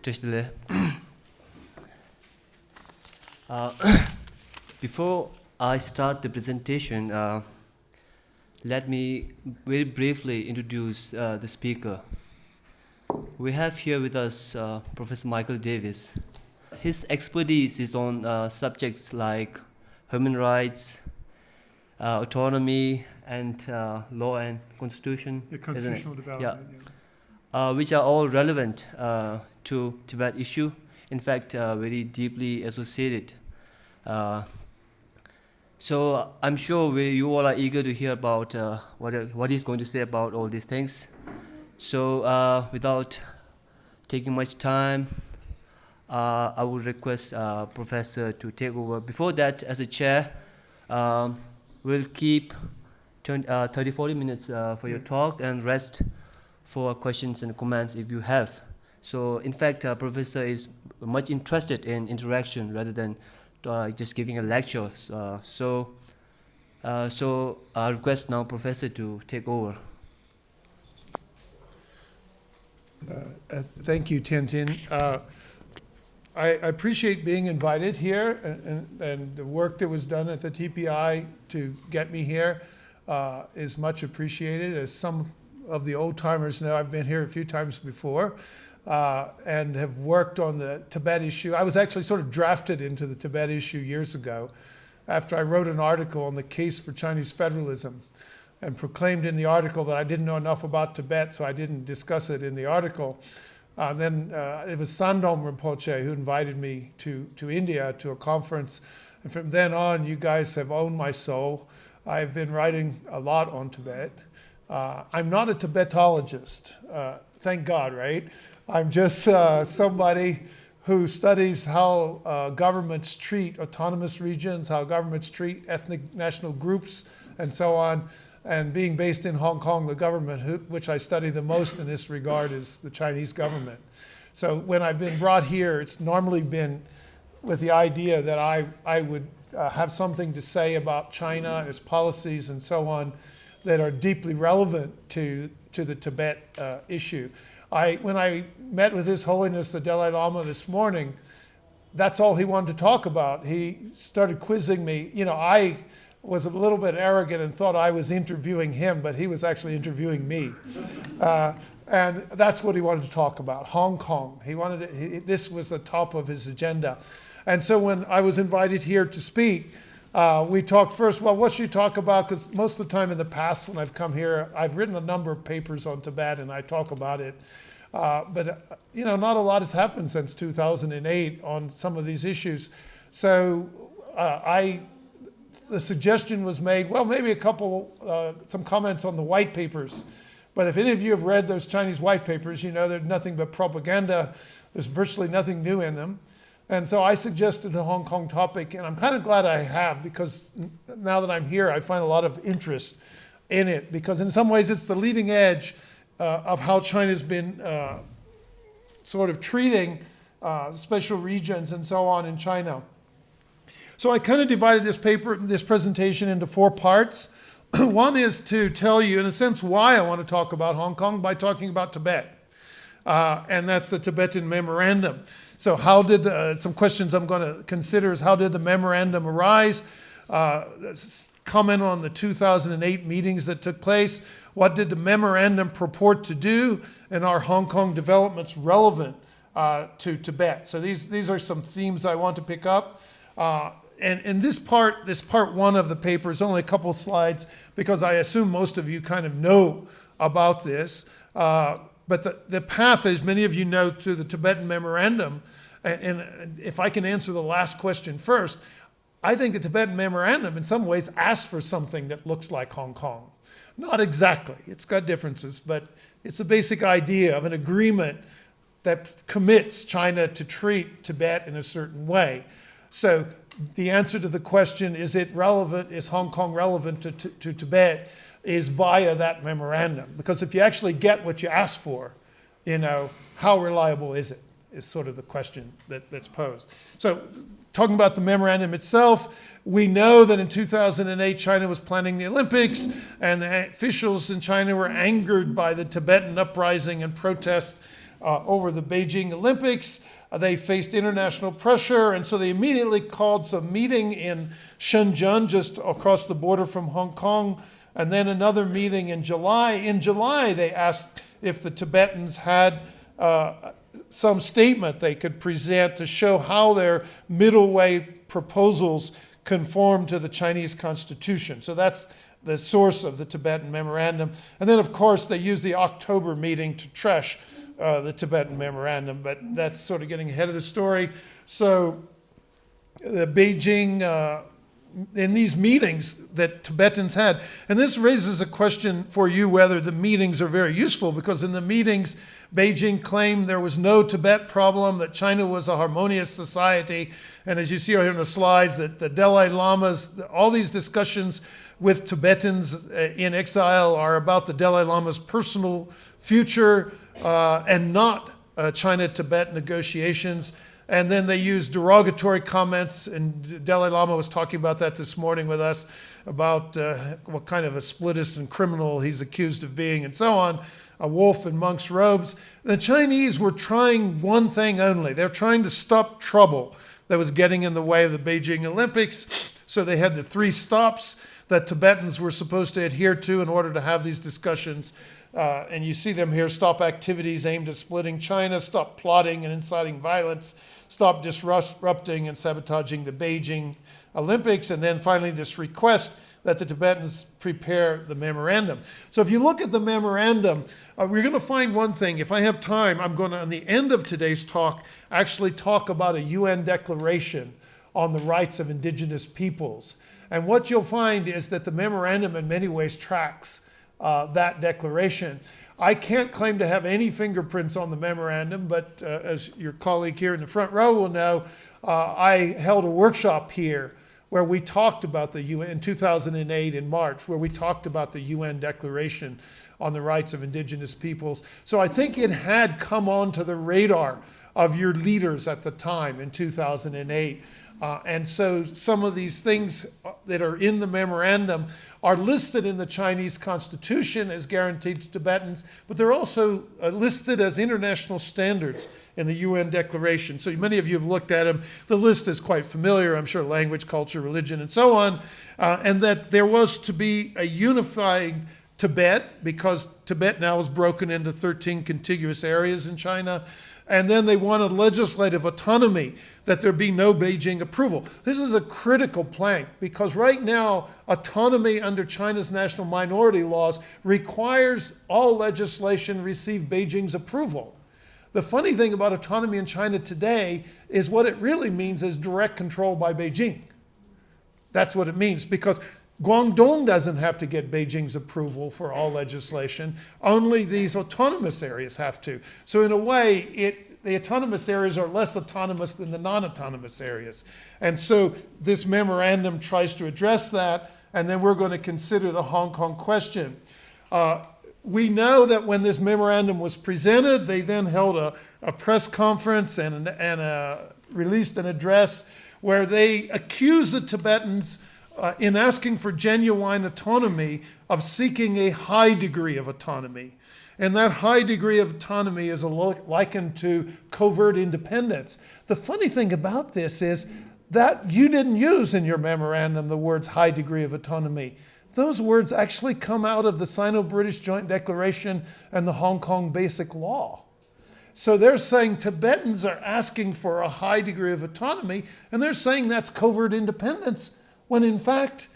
Tishile. Before I start the presentation, let me very briefly introduce the speaker. We have here with us Professor Michael Davis. His expertise is on subjects like human rights, autonomy, and law and constitution. The constitutional development. Yeah. Which are all relevant to Tibet issue. In fact, very deeply associated. So I'm sure you all are eager to hear about what he's going to say about all these things. So without taking much time, I would request Professor to take over. Before that, as a chair, we'll keep 30-40 minutes for your talk and rest for questions and comments if you have. So in fact, Professor is much interested in interaction rather than just giving a lecture. So I request now Professor to take over. Thank you, Tenzin. I appreciate being invited here and the work that was done at the TPI to get me here is much appreciated. As some of the old timers know, I've been here a few times before and have worked on the Tibet issue. I was actually sort of drafted into the Tibet issue years ago after I wrote an article on the case for Chinese federalism and proclaimed in the article that I didn't know enough about Tibet, so I didn't discuss it in the article. Then it was Sandom Rinpoche who invited me to India to a conference. And from then on, you guys have owned my soul. I've been writing a lot on Tibet. I'm not a Tibetologist, thank God, right? I'm just somebody who studies how governments treat autonomous regions, how governments treat ethnic national groups, and so on. And being based in Hong Kong, the government, which I study the most in this regard, is the Chinese government. So when I've been brought here, it's normally been with the idea that I would have something to say about China and its policies and so on that are deeply relevant to the Tibet issue. When I met with His Holiness the Dalai Lama this morning, that's all he wanted to talk about. He started quizzing me. You know, I was a little bit arrogant and thought I was interviewing him, but he was actually interviewing me. And that's what he wanted to talk about, Hong Kong. This was the top of his agenda. And so when I was invited here to speak, we talked first, well, what should you talk about? Because most of the time in the past when I've come here, I've written a number of papers on Tibet and I talk about it. But not a lot has happened since 2008 on some of these issues. So the suggestion was made, well, maybe some comments on the white papers. But if any of you have read those Chinese white papers, you know they're nothing but propaganda. There's virtually nothing new in them. And so I suggested the Hong Kong topic, and I'm kind of glad I have, because now that I'm here, I find a lot of interest in it, because in some ways it's the leading edge of how China's been sort of treating special regions and so on in China. So I kind of divided this presentation into 4 parts. One is to tell you, in a sense, why I want to talk about Hong Kong by talking about Tibet. And that's the Tibetan Memorandum. So some questions I'm going to consider is how did the memorandum arise? Comment on the 2008 meetings that took place. What did the memorandum purport to do? And are Hong Kong developments relevant to Tibet? So these are some themes I want to pick up. And this part 1 of the paper is only a couple of slides because I assume most of you kind of know about this. But the path, as many of you know, to the Tibetan Memorandum, and if I can answer the last question first, I think the Tibetan Memorandum in some ways asks for something that looks like Hong Kong. Not exactly, it's got differences, but it's a basic idea of an agreement that commits China to treat Tibet in a certain way. So the answer to the question, is Hong Kong relevant to Tibet, is via that memorandum. Because if you actually get what you ask for, how reliable is it, is sort of the question that's posed. So talking about the memorandum itself, we know that in 2008, China was planning the Olympics, and the officials in China were angered by the Tibetan uprising and protest over the Beijing Olympics. They faced international pressure, and so they immediately called some meeting in Shenzhen, just across the border from Hong Kong, and then another meeting in July. In July, they asked if the Tibetans had some statement they could present to show how their middle way proposals conform to the Chinese constitution. So that's the source of the Tibetan Memorandum. And then, of course, they used the October meeting to trash the Tibetan Memorandum, but that's sort of getting ahead of the story. So the Beijing, in these meetings that Tibetans had, and this raises a question for you whether the meetings are very useful, because in the meetings, Beijing claimed there was no Tibet problem, that China was a harmonious society, and as you see here in the slides, that the Dalai Lamas, all these discussions with Tibetans in exile are about the Dalai Lama's personal future and not China-Tibet negotiations. And then they use derogatory comments, and Dalai Lama was talking about that this morning with us, about what kind of a splitist and criminal he's accused of being, and so on, a wolf in monk's robes. The Chinese were trying one thing only. They're trying to stop trouble that was getting in the way of the Beijing Olympics. So they had the 3 stops that Tibetans were supposed to adhere to in order to have these discussions. And you see them here: stop activities aimed at splitting China, stop plotting and inciting violence, stop disrupting and sabotaging the Beijing Olympics, and then finally this request that the Tibetans prepare the memorandum. So if you look at the memorandum, we're going to find one thing. If I have time, I'm going to, on the end of today's talk, actually talk about a UN declaration on the rights of indigenous peoples. And what you'll find is that the memorandum in many ways tracks that declaration. I can't claim to have any fingerprints on the memorandum, but as your colleague here in the front row will know, I held a workshop here where we talked about the UN in 2008 in March, where we talked about the UN Declaration on the Rights of Indigenous Peoples. So I think it had come onto the radar of your leaders at the time in 2008. And so some of these things that are in the memorandum are listed in the Chinese constitution as guaranteed to Tibetans, but they're also listed as international standards in the UN Declaration. So many of you have looked at them. The list is quite familiar, I'm sure: language, culture, religion, and so on. And that there was to be a unifying Tibet, because Tibet now is broken into 13 contiguous areas in China. And then they wanted legislative autonomy, that there be no Beijing approval. This is a critical plank, because right now, autonomy under China's national minority laws requires all legislation receive Beijing's approval. The funny thing about autonomy in China today is what it really means is direct control by Beijing. That's what it means, because Guangdong doesn't have to get Beijing's approval for all legislation. Only these autonomous areas have to. So in a way, the autonomous areas are less autonomous than the non-autonomous areas. And so this memorandum tries to address that, and then we're going to consider the Hong Kong question. We know that when this memorandum was presented, they then held a press conference and released an address where they accused the Tibetans in asking for genuine autonomy of seeking a high degree of autonomy. And that high degree of autonomy is likened to covert independence. The funny thing about this is that you didn't use in your memorandum the words high degree of autonomy. Those words actually come out of the Sino-British Joint Declaration and the Hong Kong Basic Law. So they're saying Tibetans are asking for a high degree of autonomy, and they're saying that's covert independence, when in fact,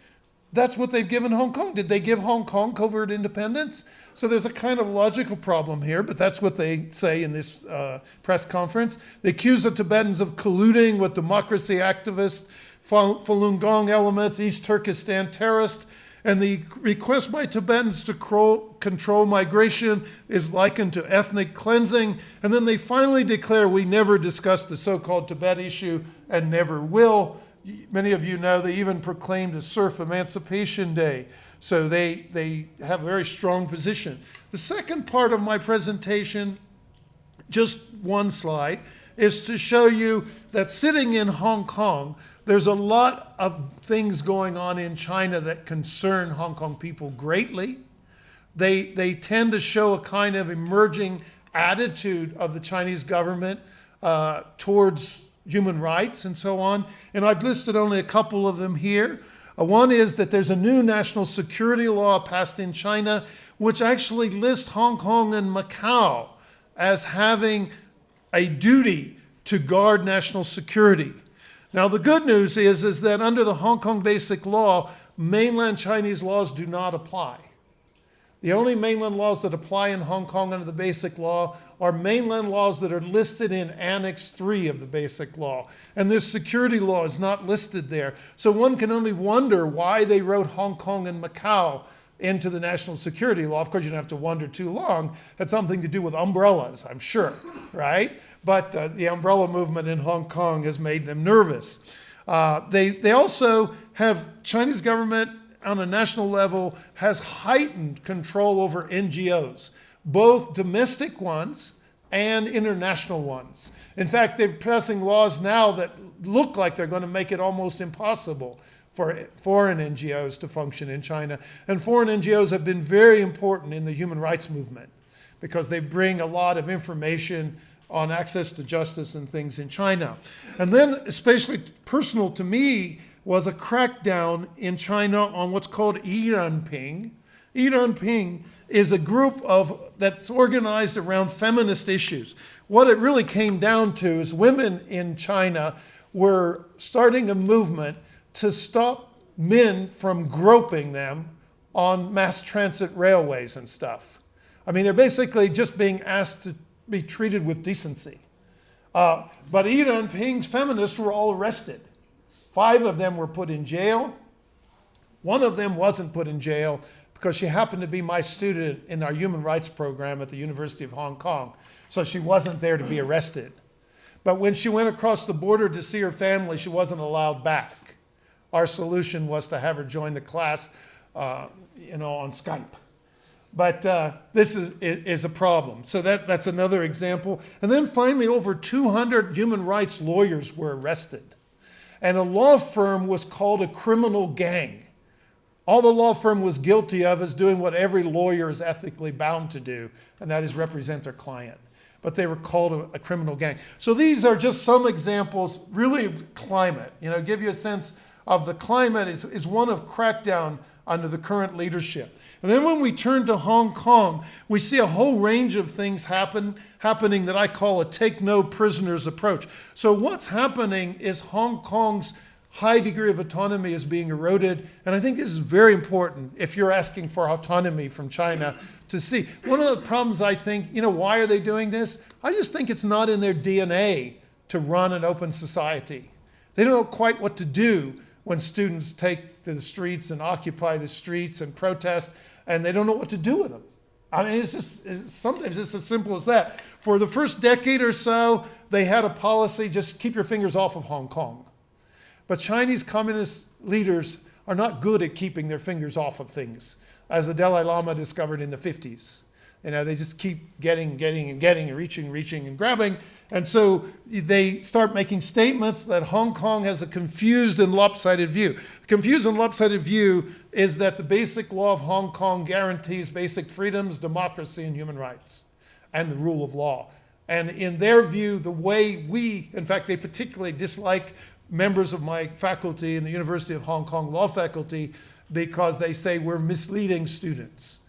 that's what they've given Hong Kong. Did they give Hong Kong covert independence? So there's a kind of logical problem here, but that's what they say in this press conference. They accuse the Tibetans of colluding with democracy activists, Falun Gong elements, East Turkestan terrorists, and the request by Tibetans to control migration is likened to ethnic cleansing. And then they finally declare, we never discussed the so-called Tibet issue and never will. Many of you know they even proclaimed a Serf Emancipation Day. So they have a very strong position. The second part of my presentation, just one slide, is to show you that sitting in Hong Kong, there's a lot of things going on in China that concern Hong Kong people greatly. They tend to show a kind of emerging attitude of the Chinese government towards human rights and so on. And I've listed only a couple of them here. One is that there's a new national security law passed in China, which actually lists Hong Kong and Macau as having a duty to guard national security. Now, the good news is that under the Hong Kong Basic Law, mainland Chinese laws do not apply. The only mainland laws that apply in Hong Kong under the Basic Law are mainland laws that are listed in Annex 3 of the Basic Law. And this security law is not listed there. So one can only wonder why they wrote Hong Kong and Macau into the national security law. Of course, you don't have to wonder too long. That's something to do with umbrellas, I'm sure, right? But the umbrella movement in Hong Kong has made them nervous. They also have, Chinese government on a national level has heightened control over NGOs, both domestic ones and international ones. In fact, they're passing laws now that look like they're going to make it almost impossible for foreign NGOs to function in China. And foreign NGOs have been very important in the human rights movement because they bring a lot of information on access to justice and things in China. And then, especially personal to me, was a crackdown in China on what's called Yiranping. Yiranping is a group that's organized around feminist issues. What it really came down to is women in China were starting a movement to stop men from groping them on mass transit railways and stuff. I mean, they're basically just being asked to be treated with decency. But Yiranping's feminists were all arrested. 5 of them were put in jail. 1 of them wasn't put in jail because she happened to be my student in our human rights program at the University of Hong Kong. So she wasn't there to be arrested. But when she went across the border to see her family, she wasn't allowed back. Our solution was to have her join the class, on Skype. But this is a problem. So that's another example. And then finally, over 200 human rights lawyers were arrested. And a law firm was called a criminal gang. All the law firm was guilty of is doing what every lawyer is ethically bound to do, and that is represent their client. But they were called a criminal gang. So these are just some examples, really, of climate. Give you a sense of the climate is one of crackdown under the current leadership. And then when we turn to Hong Kong, we see a whole range of things happening that I call a take no prisoners approach. So what's happening is Hong Kong's high degree of autonomy is being eroded. And I think this is very important if you're asking for autonomy from China to see. One of the problems I think, why are they doing this? I just think it's not in their DNA to run an open society. They don't know quite what to do when students take to the streets and occupy the streets and protest, and they don't know what to do with them. I mean, sometimes it's as simple as that. For the first decade or so, they had a policy, just keep your fingers off of Hong Kong. But Chinese communist leaders are not good at keeping their fingers off of things, as the Dalai Lama discovered in the 50s. They just keep getting and reaching and grabbing. And so they start making statements that Hong Kong has a confused and lopsided view. The confused and lopsided view is that the basic law of Hong Kong guarantees basic freedoms, democracy, and human rights, and the rule of law. And in their view, the way in fact, they particularly dislike members of my faculty in the University of Hong Kong law faculty because they say we're misleading students.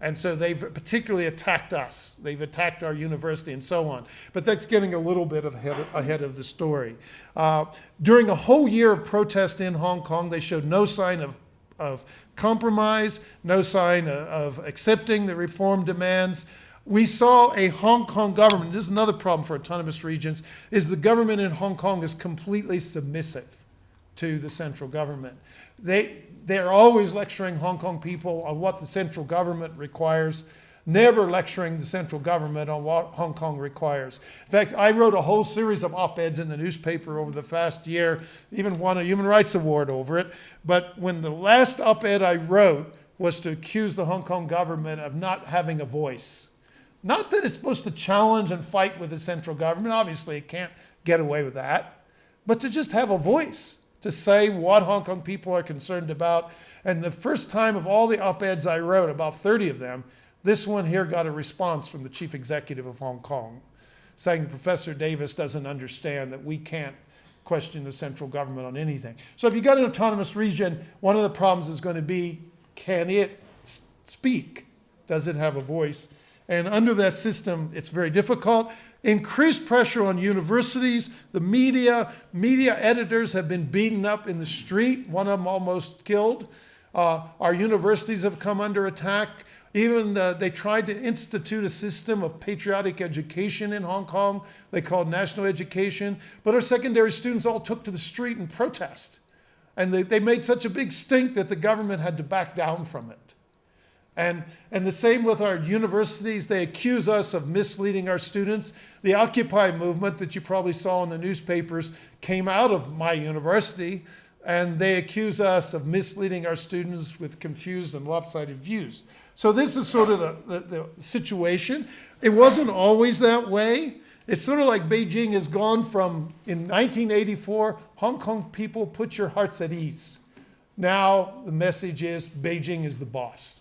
And so they've particularly attacked us. They've attacked our university and so on. But that's getting a little bit ahead of the story. During a whole year of protest in Hong Kong, they showed no sign of compromise, no sign of accepting the reform demands. We saw a Hong Kong government, this is another problem for autonomous regions, is the government in Hong Kong is completely submissive to the central government. They're always lecturing Hong Kong people on what the central government requires, never lecturing the central government on what Hong Kong requires. In fact, I wrote a whole series of op-eds in the newspaper over the past year, even won a Human Rights Award over it. But when the last op-ed I wrote was to accuse the Hong Kong government of not having a voice. Not that it's supposed to challenge and fight with the central government, obviously it can't get away with that, but to just have a voice, to say what Hong Kong people are concerned about. And the first time of all the op-eds I wrote, about 30 of them, This one here got a response from the chief executive of Hong Kong, saying Professor Davis doesn't understand that we can't question the central government on anything. So if you got an autonomous region, one of the problems is going to be, can it speak? Does it have a voice? And under that system, it's very difficult. Increased pressure on universities, the media editors have been beaten up in the street, one of them almost killed. Our universities have come under attack. Even they tried to institute a system of patriotic education in Hong Kong. They called national education. But our secondary students all took to the street in protest. And they made such a big stink that the government had to back down from it. And the same with our universities. They accuse us of misleading our students. The Occupy movement that you probably saw in the newspapers came out of my university. And they accuse us of misleading our students with confused and lopsided views. So this is sort of the situation. It wasn't always that way. It's sort of like Beijing has gone from, in 1984, Hong Kong people, put your hearts at ease. Now the message is Beijing is the boss.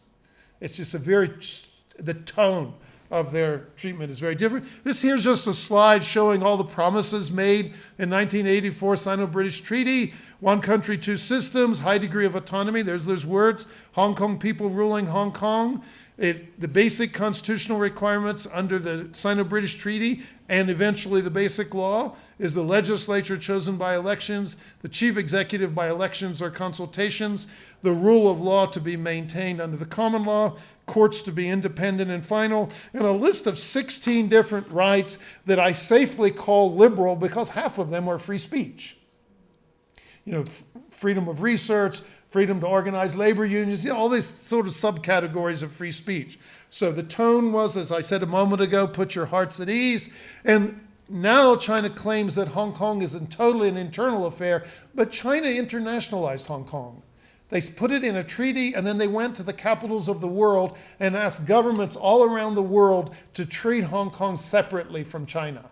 It's just the tone of their treatment is very different. This here's just a slide showing all the promises made in 1984 Sino-British Treaty. One country, two systems, high degree of autonomy. There's those words. Hong Kong people ruling Hong Kong. The basic constitutional requirements under the Sino-British Treaty and eventually the Basic Law is the legislature chosen by elections, the chief executive by elections or consultations, the rule of law to be maintained under the common law, courts to be independent and final, and a list of 16 different rights that I safely call liberal because half of them are free speech. You know, freedom of research, freedom to organize labor unions, all these sort of subcategories of free speech. So the tone was, as I said a moment ago, put your hearts at ease. And now China claims that Hong Kong is totally an internal affair, but China internationalized Hong Kong. They put it in a treaty, and then they went to the capitals of the world and asked governments all around the world to treat Hong Kong separately from China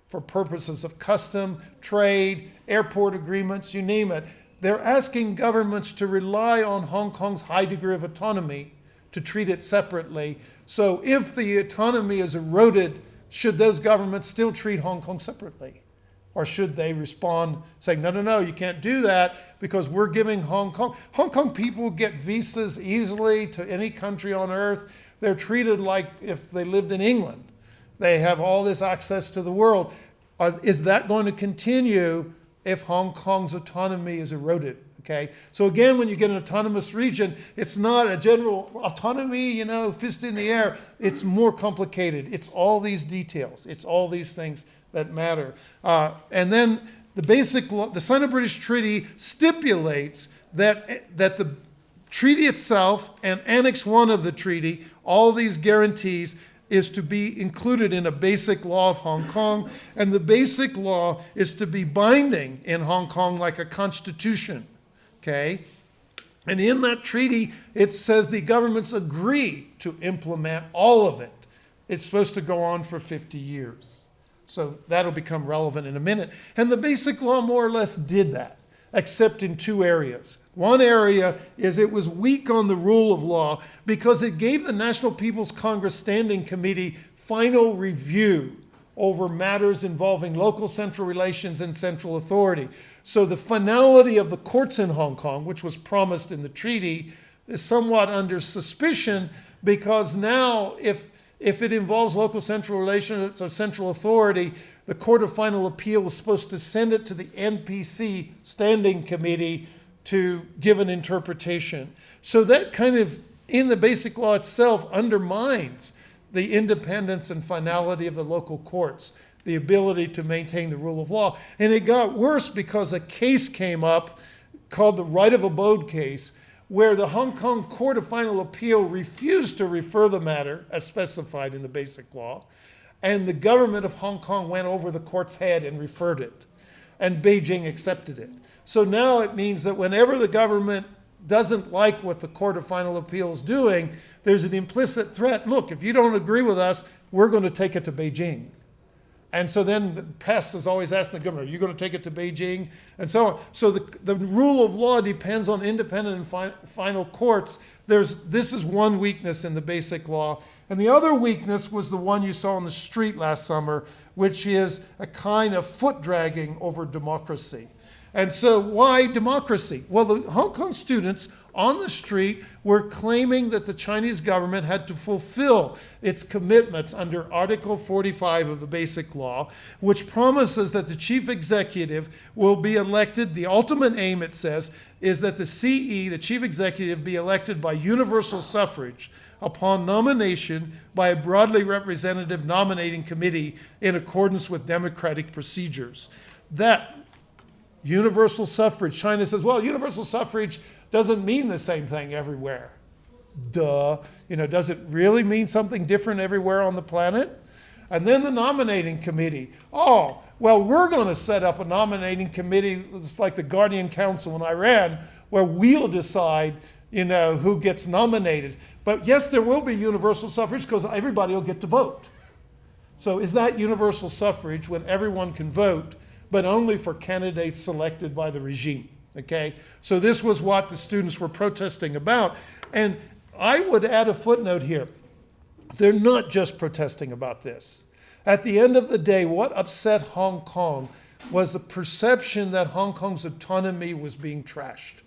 for purposes of custom, trade, airport agreements, you name it. They're asking governments to rely on Hong Kong's high degree of autonomy to treat it separately. So if the autonomy is eroded, should those governments still treat Hong Kong separately? Or should they respond saying, no, you can't do that because we're giving Hong Kong people get visas easily to any country on earth. They're treated like if they lived in England. They have all this access to the world. Is that going to continue if Hong Kong's autonomy is eroded? Okay. So again, when you get an autonomous region, it's not a general autonomy, fist in the air. It's more complicated. It's all these details. It's all these things that matter. And then the basic law, the Sino-British Treaty stipulates that the treaty itself and Annex 1 of the treaty, all these guarantees, is to be included in a basic law of Hong Kong. And the basic law is to be binding in Hong Kong like a constitution. Okay? And in that treaty, it says the governments agree to implement all of it. It's supposed to go on for 50 years. So that'll become relevant in a minute. And the basic law more or less did that, except in two areas. One area is it was weak on the rule of law because it gave the National People's Congress Standing Committee final review over matters involving local central relations and central authority. So the finality of the courts in Hong Kong, which was promised in the treaty, is somewhat under suspicion because now if it involves local central relations or central authority, the Court of Final Appeal is supposed to send it to the NPC Standing Committee to give an interpretation. So that kind of, in the basic law itself, undermines the independence and finality of the local courts, the ability to maintain the rule of law. And it got worse because a case came up called the Right of Abode case, where the Hong Kong Court of Final Appeal refused to refer the matter as specified in the basic law, and the government of Hong Kong went over the court's head and referred it, and Beijing accepted it. So now it means that whenever the government doesn't like what the Court of Final Appeal is doing, there's an implicit threat. Look, if you don't agree with us, we're going to take it to Beijing. And so then the press is always asking the government, are you going to take it to Beijing? And so on. So the rule of law depends on independent and final courts. This is one weakness in the basic law. And the other weakness was the one you saw on the street last summer, which is a kind of foot dragging over democracy. And so why democracy? Well, the Hong Kong students on the street were claiming that the Chinese government had to fulfill its commitments under Article 45 of the Basic Law, which promises that the chief executive will be elected. The ultimate aim, it says, is that the CE, the chief executive, be elected by universal suffrage upon nomination by a broadly representative nominating committee in accordance with democratic procedures. That universal suffrage, China says, well, universal suffrage doesn't mean the same thing everywhere. Duh. Does it really mean something different everywhere on the planet? And then the nominating committee. Oh, well, we're going to set up a nominating committee, it's like the Guardian Council in Iran, where we'll decide, who gets nominated. But yes, there will be universal suffrage because everybody will get to vote. So is that universal suffrage when everyone can vote, but only for candidates selected by the regime? Okay, so this was what the students were protesting about. And I would add a footnote here. They're not just protesting about this. At the end of the day, what upset Hong Kong was the perception that Hong Kong's autonomy was being trashed.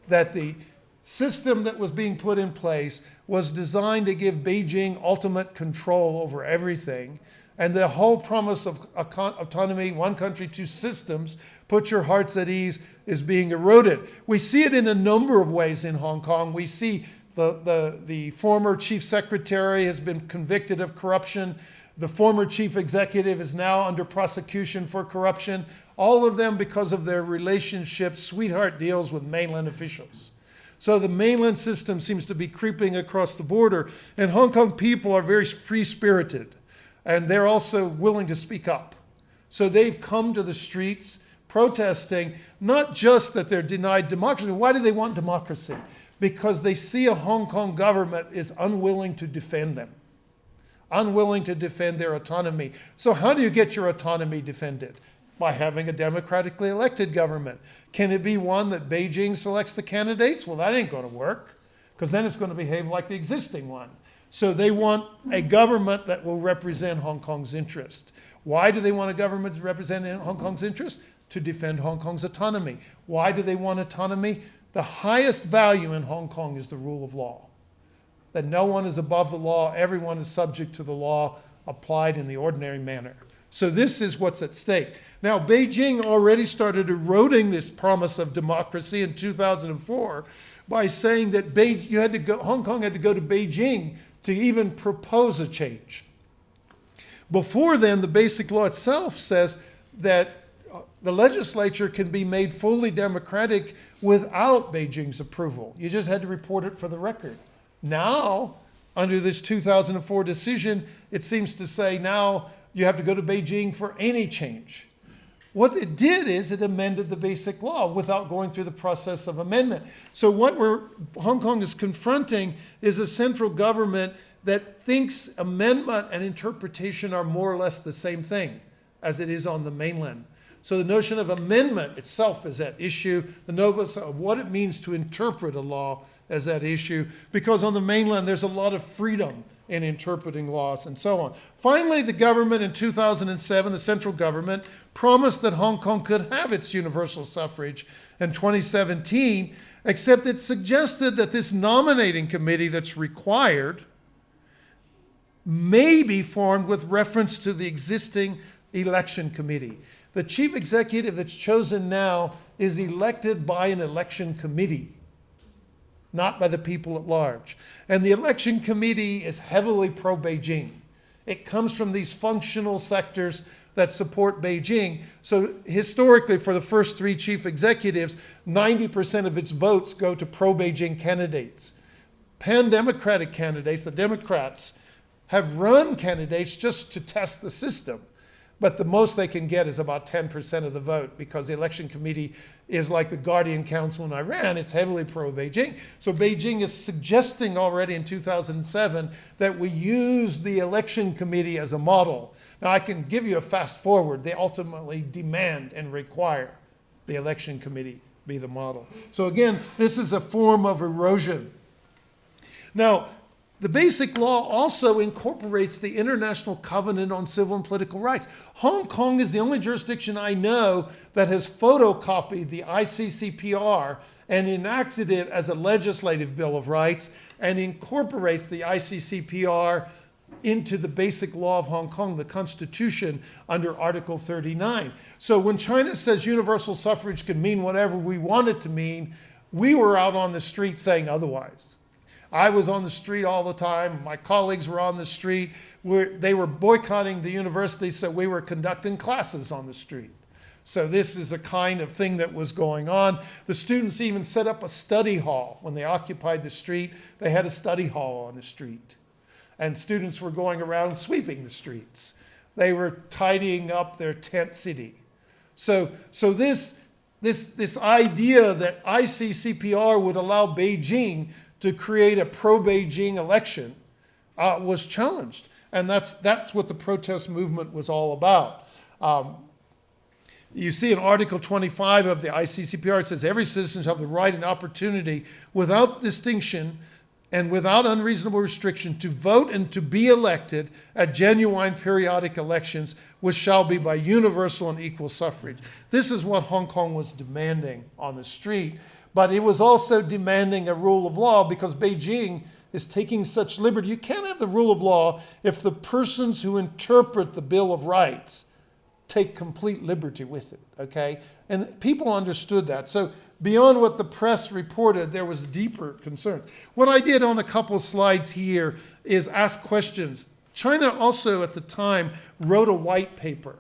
That the system that was being put in place was designed to give Beijing ultimate control over everything. And the whole promise of autonomy, one country, two systems, put your hearts at ease, is being eroded. We see it in a number of ways in Hong Kong. We see the former chief secretary has been convicted of corruption. The former chief executive is now under prosecution for corruption. All of them because of their relationships, sweetheart deals with mainland officials. So the mainland system seems to be creeping across the border. And Hong Kong people are very free-spirited. And they're also willing to speak up. So they've come to the streets protesting, not just that they're denied democracy. Why do they want democracy? Because they see a Hong Kong government is unwilling to defend them, unwilling to defend their autonomy. So how do you get your autonomy defended? By having a democratically elected government. Can it be one that Beijing selects the candidates? Well, that ain't going to work, because then it's going to behave like the existing one. So they want a government that will represent Hong Kong's interest. Why do they want a government to represent Hong Kong's interest? To defend Hong Kong's autonomy. Why do they want autonomy? The highest value in Hong Kong is the rule of law. That no one is above the law, everyone is subject to the law applied in the ordinary manner. So this is what's at stake. Now, Beijing already started eroding this promise of democracy in 2004 by saying that Hong Kong had to go to Beijing to even propose a change. Before then, the Basic Law itself says that the legislature can be made fully democratic without Beijing's approval. You just had to report it for the record. Now, under this 2004 decision, it seems to say now you have to go to Beijing for any change. What it did is it amended the Basic Law without going through the process of amendment. So what Hong Kong is confronting is a central government that thinks amendment and interpretation are more or less the same thing as it is on the mainland. So the notion of amendment itself is at issue. The notion of what it means to interpret a law is at issue, because on the mainland there's a lot of freedom in interpreting laws and so on. Finally, the government in 2007, the central government, promised that Hong Kong could have its universal suffrage in 2017, except it suggested that this nominating committee that's required may be formed with reference to the existing election committee. The chief executive that's chosen now is elected by an election committee, not by the people at large. And the election committee is heavily pro-Beijing. It comes from these functional sectors that support Beijing. So historically, for the first three chief executives, 90% of its votes go to pro-Beijing candidates. Pan-democratic candidates, the Democrats, have run candidates just to test the system. But the most they can get is about 10% of the vote, because the election committee is like the Guardian Council in Iran. It's heavily pro-Beijing. So Beijing is suggesting already in 2007 that we use the election committee as a model. Now, I can give you a fast forward. They ultimately demand and require the election committee be the model. So again, this is a form of erosion. Now, the Basic Law also incorporates the International Covenant on Civil and Political Rights. Hong Kong is the only jurisdiction I know that has photocopied the ICCPR and enacted it as a legislative Bill of Rights and incorporates the ICCPR into the Basic Law of Hong Kong, the Constitution, under Article 39. So when China says universal suffrage can mean whatever we want it to mean, we were out on the street saying otherwise. I was on the street all the time. My colleagues were on the street. They were boycotting the university, so we were conducting classes on the street. So this is a kind of thing that was going on. The students even set up a study hall. When they occupied the street, they had a study hall on the street. And students were going around sweeping the streets. They were tidying up their tent city. So this idea that ICCPR would allow Beijing to create a pro-Beijing election was challenged. And that's what the protest movement was all about. You see in Article 25 of the ICCPR, it says, every citizen shall have the right and opportunity without distinction and without unreasonable restriction to vote and to be elected at genuine periodic elections, which shall be by universal and equal suffrage. This is what Hong Kong was demanding on the street. But it was also demanding a rule of law because Beijing is taking such liberty. You can't have the rule of law if the persons who interpret the Bill of Rights take complete liberty with it, okay? And people understood that. So beyond what the press reported, there was deeper concerns. What I did on a couple of slides here is ask questions. China also at the time wrote a white paper.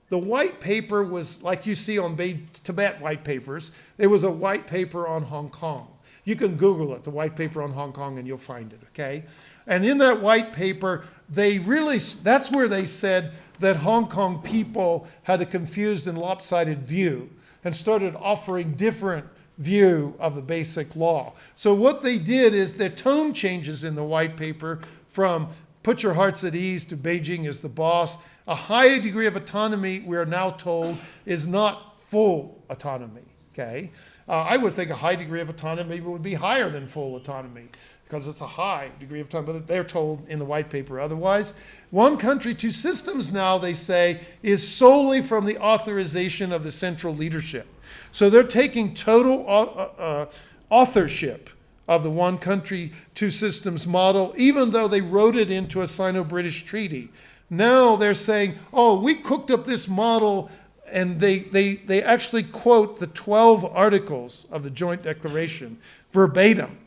The white paper was, like you see on Tibet white papers, there was a white paper on Hong Kong. You can Google it, the white paper on Hong Kong, and you'll find it, okay? And in that white paper, that's where they said that Hong Kong people had a confused and lopsided view and started offering different view of the Basic Law. So what they did is their tone changes in the white paper from put your hearts at ease to Beijing is the boss. A high degree of autonomy, we are now told, is not full autonomy, okay? I would think a high degree of autonomy would be higher than full autonomy because it's a high degree of autonomy, but they're told in the white paper otherwise. One country, two systems now, they say, is solely from the authorization of the central leadership. So they're taking total authorship of the one country, two systems model, even though they wrote it into a Sino-British treaty. Now they're saying, oh, we cooked up this model, and they actually quote the 12 articles of the Joint Declaration verbatim,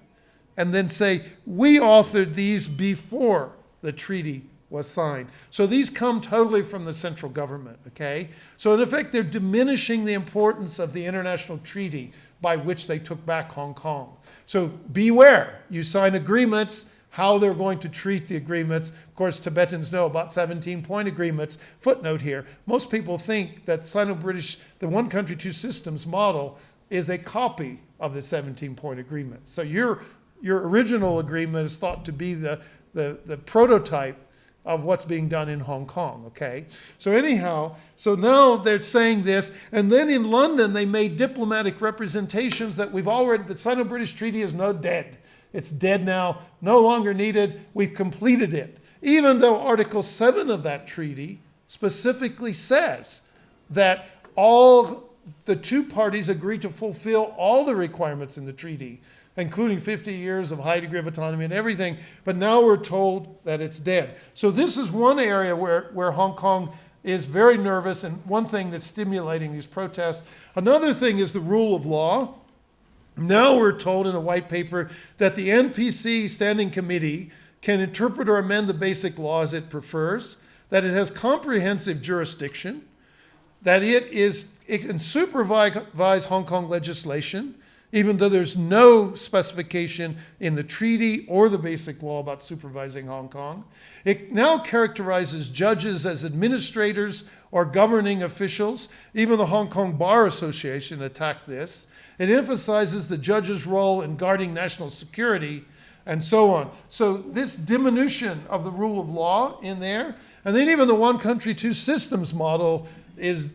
and then say, we authored these before the treaty was signed. So these come totally from the central government, okay? So in effect, they're diminishing the importance of the international treaty by which they took back Hong Kong. So beware, you sign agreements, how they're going to treat the agreements. Of course, Tibetans know about 17-point agreements. Footnote here, most people think that Sino-British, the one country, two systems model is a copy of the 17-point agreement. So your original agreement is thought to be the prototype of what's being done in Hong Kong, okay? So anyhow, so now they're saying this, and then in London they made diplomatic representations that the Sino-British treaty is now dead. It's dead now, no longer needed, we've completed it. Even though Article 7 of that treaty specifically says that all the two parties agree to fulfill all the requirements in the treaty, including 50 years of high degree of autonomy and everything, but now we're told that it's dead. So this is one area where Hong Kong is very nervous, and one thing that's stimulating these protests. Another thing is the rule of law. Now we're told in a white paper that the NPC Standing Committee can interpret or amend the Basic Law as it prefers, that it has comprehensive jurisdiction, that it can supervise Hong Kong legislation, even though there's no specification in the treaty or the Basic Law about supervising Hong Kong. It now characterizes judges as administrators or governing officials. Even the Hong Kong Bar Association attacked this. It emphasizes the judge's role in guarding national security and so on. So this diminution of the rule of law in there, and then even the one country, two systems model is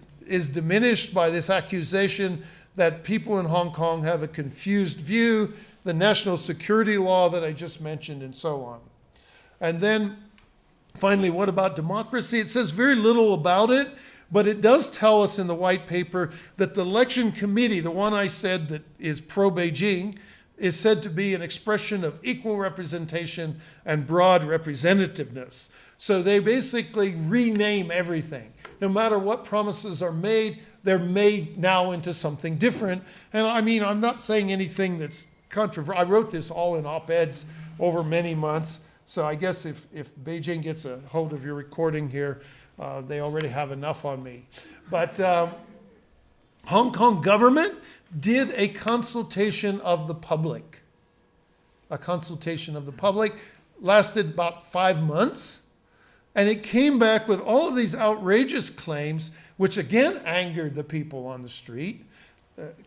diminished by this accusation that people in Hong Kong have a confused view, the national security law that I just mentioned, and so on. And then finally, what about democracy? It says very little about it, but it does tell us in the white paper that the election committee, the one I said that is pro-Beijing, is said to be an expression of equal representation and broad representativeness. So they basically rename everything. No matter what promises are made, they're made now into something different. And I mean, I'm not saying anything that's controversial. I wrote this all in op-eds over many months. So I guess if Beijing gets a hold of your recording here, they already have enough on me. But Hong Kong government did a consultation of the public. A consultation of the public lasted about 5 months. And it came back with all of these outrageous claims, which again angered the people on the street.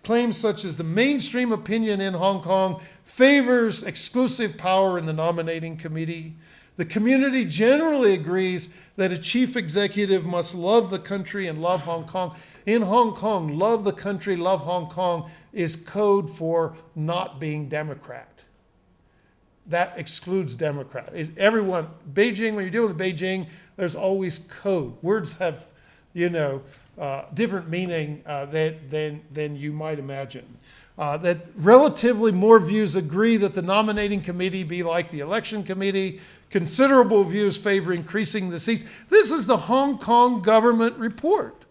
Claims such as the mainstream opinion in Hong Kong favors exclusive power in the nominating committee. The community generally agrees that a chief executive must love the country and love Hong Kong. In Hong Kong, love the country, love Hong Kong is code for not being Democrat. That excludes Democrat. Everyone, Beijing, when you deal with Beijing, there's always code. Words have, different meaning than you might imagine. That relatively more views agree that the nominating committee be like the election committee. Considerable views favor increasing the seats. This is the Hong Kong government report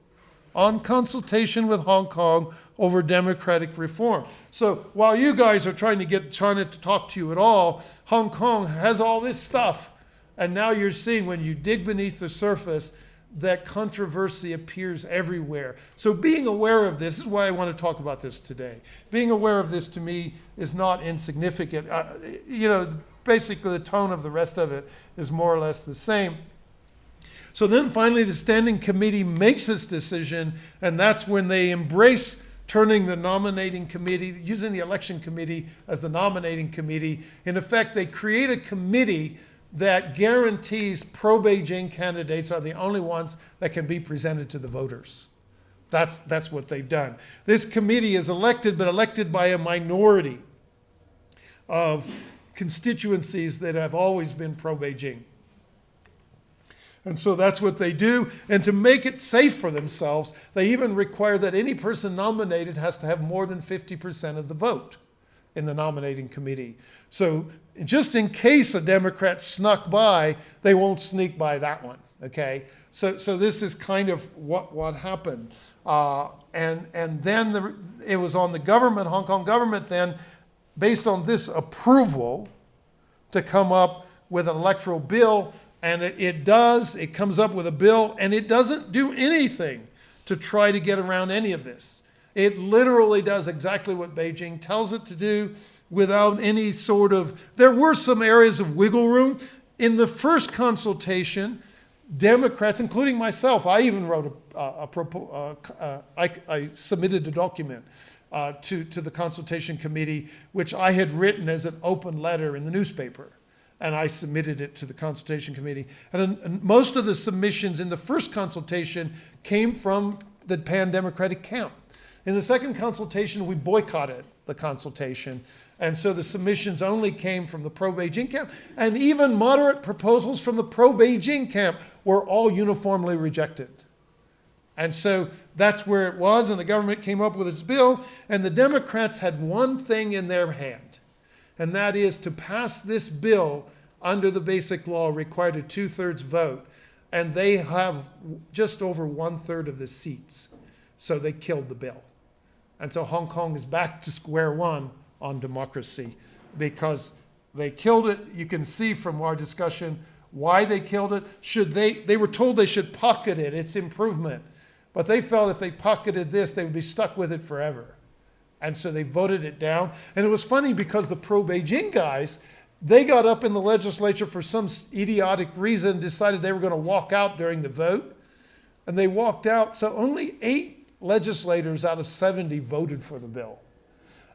on consultation with Hong Kong over democratic reform. So while you guys are trying to get China to talk to you at all, Hong Kong has all this stuff. And now you're seeing when you dig beneath the surface that controversy appears everywhere. So being aware of this is why I want to talk about this today. Being aware of this to me is not insignificant. Basically the tone of the rest of it is more or less the same. So then finally the standing committee makes its decision, and that's when they embrace turning the nominating committee, using the election committee as the nominating committee. In effect, they create a committee that guarantees pro-Beijing candidates are the only ones that can be presented to the voters. That's what they've done. This committee is elected, but elected by a minority of constituencies that have always been pro-Beijing. And so that's what they do. And to make it safe for themselves, they even require that any person nominated has to have more than 50% of the vote in the nominating committee. So just in case a Democrat snuck by, they won't sneak by that one, okay? So this is kind of what happened. And then it was on the government, Hong Kong government then, based on this approval, to come up with an electoral bill. And it comes up with a bill, and it doesn't do anything to try to get around any of this. It literally does exactly what Beijing tells it to do without any sort of, there were some areas of wiggle room. In the first consultation, Democrats, including myself, I even wrote I submitted a document to the consultation committee, which I had written as an open letter in the newspaper. And I submitted it to the consultation committee. And most of the submissions in the first consultation came from the pan-democratic camp. In the second consultation, we boycotted the consultation. And so the submissions only came from the pro-Beijing camp. And even moderate proposals from the pro-Beijing camp were all uniformly rejected. And so that's where it was, and the government came up with its bill. And the Democrats had one thing in their hand. And that is to pass this bill under the Basic Law required a 2/3 vote. And they have just over 1/3 of the seats. So they killed the bill. And so Hong Kong is back to square one on democracy because they killed it. You can see from our discussion why they killed it. They were told they should pocket it, its improvement. But they felt if they pocketed this, they would be stuck with it forever. And so they voted it down. And it was funny because the pro-Beijing guys, they got up in the legislature for some idiotic reason, decided they were going to walk out during the vote. And they walked out. So only 8 legislators out of 70 voted for the bill.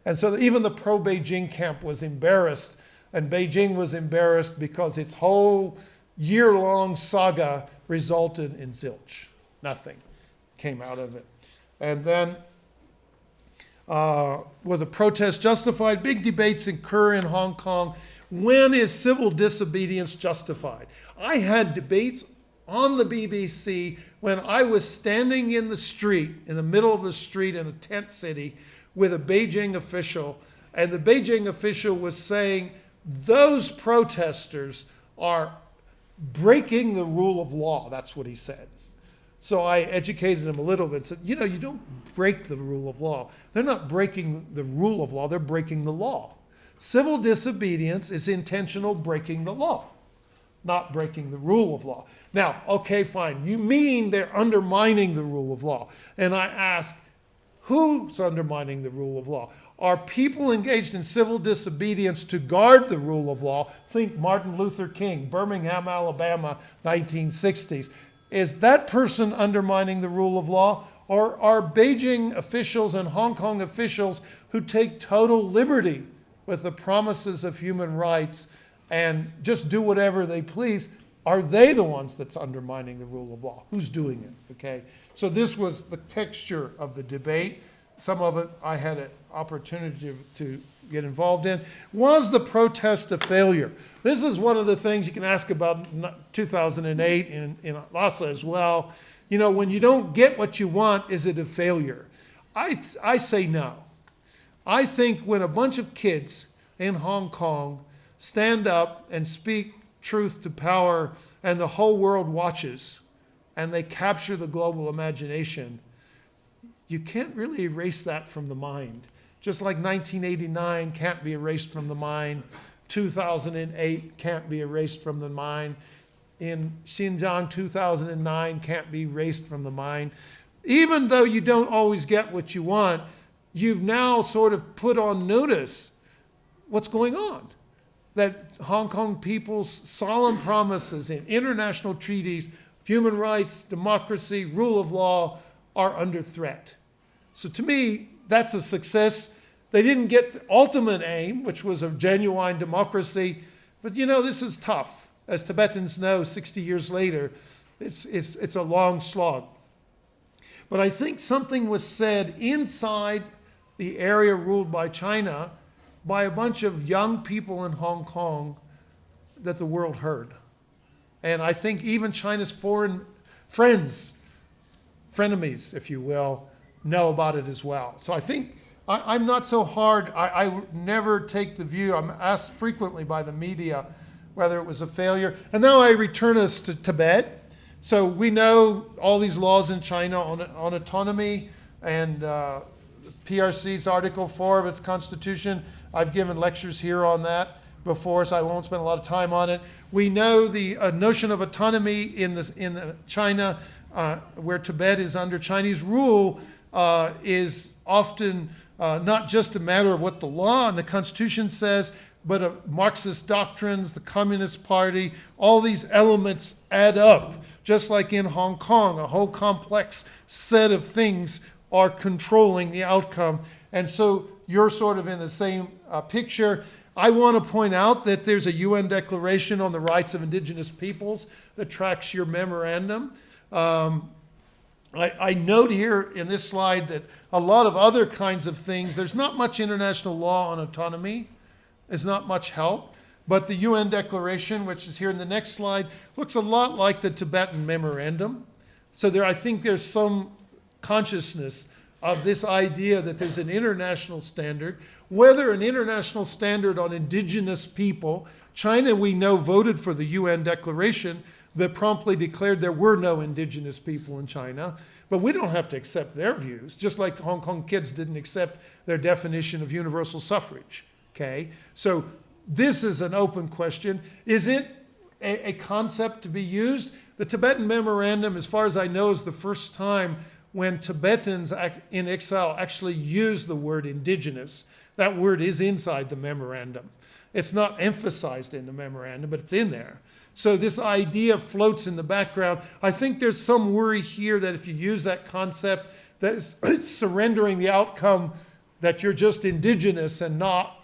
And so even the pro-Beijing camp was embarrassed. And Beijing was embarrassed because its whole year-long saga resulted in zilch. Nothing came out of it. And then Were the protests justified? Big debates occur in Hong Kong. When is civil disobedience justified? I had debates on the BBC when I was standing in the street, in the middle of the street in a tent city with a Beijing official, and the Beijing official was saying, those protesters are breaking the rule of law. That's what he said. So I educated him a little bit and said, you don't break the rule of law. They're not breaking the rule of law, they're breaking the law. Civil disobedience is intentional breaking the law, not breaking the rule of law. Now, okay, fine. You mean they're undermining the rule of law. And I ask, who's undermining the rule of law? Are people engaged in civil disobedience to guard the rule of law? Think Martin Luther King, Birmingham, Alabama, 1960s. Is that person undermining the rule of law? Or are Beijing officials and Hong Kong officials who take total liberty with the promises of human rights and just do whatever they please, are they the ones that's undermining the rule of law? Who's doing it? Okay. So this was the texture of the debate. Some of it I had an opportunity to get involved in. Was the protest a failure? This is one of the things you can ask about 2008 in Lhasa as well. When you don't get what you want, is it a failure? I say no. I think when a bunch of kids in Hong Kong stand up and speak truth to power and the whole world watches and they capture the global imagination, you can't really erase that from the mind. Just like 1989 can't be erased from the mind, 2008 can't be erased from the mind, in Xinjiang 2009 can't be erased from the mind. Even though you don't always get what you want, you've now sort of put on notice what's going on. That Hong Kong people's solemn promises in international treaties, human rights, democracy, rule of law are under threat. So to me, that's a success. They didn't get the ultimate aim, which was a genuine democracy. But this is tough. As Tibetans know, 60 years later, it's a long slog. But I think something was said inside the area ruled by China by a bunch of young people in Hong Kong that the world heard. And I think even China's foreign friends, frenemies, if you will, know about it as well. So I think I'm not so hard. I never take the view. I'm asked frequently by the media whether it was a failure. And now I return us to Tibet. So we know all these laws in China on autonomy and PRC's Article 4 of its constitution. I've given lectures here on that before, so I won't spend a lot of time on it. We know the notion of autonomy in China, where Tibet is under Chinese rule, is often not just a matter of what the law and the Constitution says, but of Marxist doctrines, the Communist Party, all these elements add up. Just like in Hong Kong, a whole complex set of things are controlling the outcome. And so you're sort of in the same picture. I want to point out that there's a UN Declaration on the Rights of Indigenous Peoples that tracks your memorandum. I note here in this slide that a lot of other kinds of things, there's not much international law on autonomy. There's not much help. But the UN Declaration, which is here in the next slide, looks a lot like the Tibetan Memorandum. So I think there's some consciousness of this idea that there's an international standard. Whether an international standard on indigenous people, China, we know, voted for the UN Declaration, but promptly declared there were no indigenous people in China. But we don't have to accept their views, just like Hong Kong kids didn't accept their definition of universal suffrage. Okay? So this is an open question. Is it a concept to be used? The Tibetan Memorandum, as far as I know, is the first time when Tibetans in exile actually use the word indigenous. That word is inside the memorandum. It's not emphasized in the memorandum, but it's in there. So this idea floats in the background. I think there's some worry here that if you use that concept, that it's surrendering the outcome that you're just indigenous and not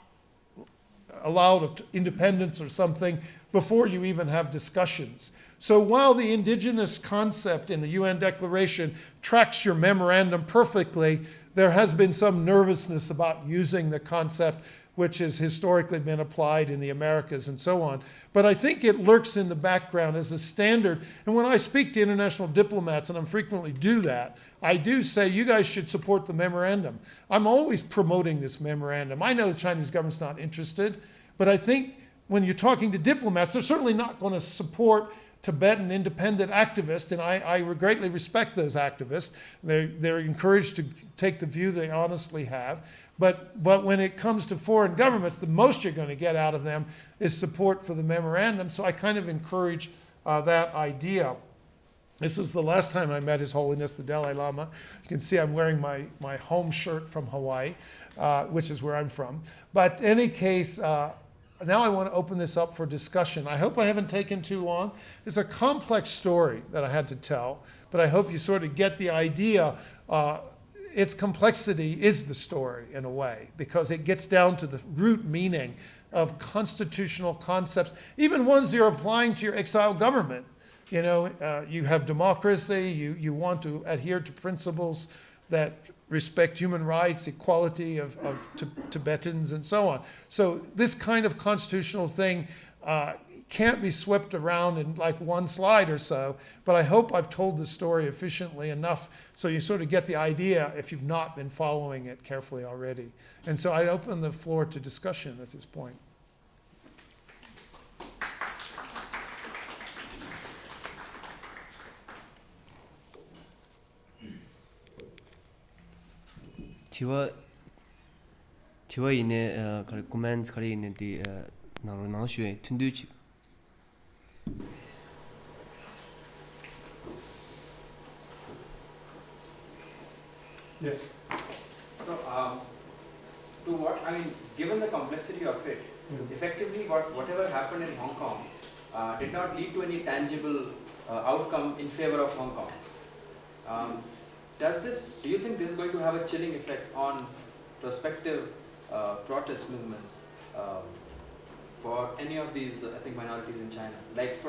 allowed independence or something before you even have discussions. So while the indigenous concept in the UN Declaration tracks your memorandum perfectly, there has been some nervousness about using the concept which has historically been applied in the Americas and so on. But I think it lurks in the background as a standard. And when I speak to international diplomats, and I frequently do that, I do say, you guys should support the memorandum. I'm always promoting this memorandum. I know the Chinese government's not interested, but I think when you're talking to diplomats, they're certainly not going to support Tibetan independent activists, and I greatly respect those activists. They're encouraged to take the view they honestly have. But when it comes to foreign governments, the most you're going to get out of them is support for the memorandum. So I kind of encourage that idea. This is the last time I met His Holiness the Dalai Lama. You can see I'm wearing my home shirt from Hawaii, which is where I'm from. But in any case, now I want to open this up for discussion. I hope I haven't taken too long. It's a complex story that I had to tell, but I hope you sort of get the idea. Its complexity is the story in a way, because it gets down to the root meaning of constitutional concepts, even ones you're applying to your exile government. You know, you have democracy, you want to adhere to principles that respect human rights, equality of Tibetans, and so on. So this kind of constitutional thing can't be swept around in like one slide or so, but I hope I've told the story efficiently enough so you sort of get the idea if you've not been following it carefully already. And so I open the floor to discussion at this point. Tiwa ine comments kari ine di nang shui tunduchi. Yes. So, to what I mean, given the complexity of it, effectively, whatever happened in Hong Kong did not lead to any tangible outcome in favor of Hong Kong. Do you think this is going to have a chilling effect on prospective protest movements for any of these, I think, minorities in China?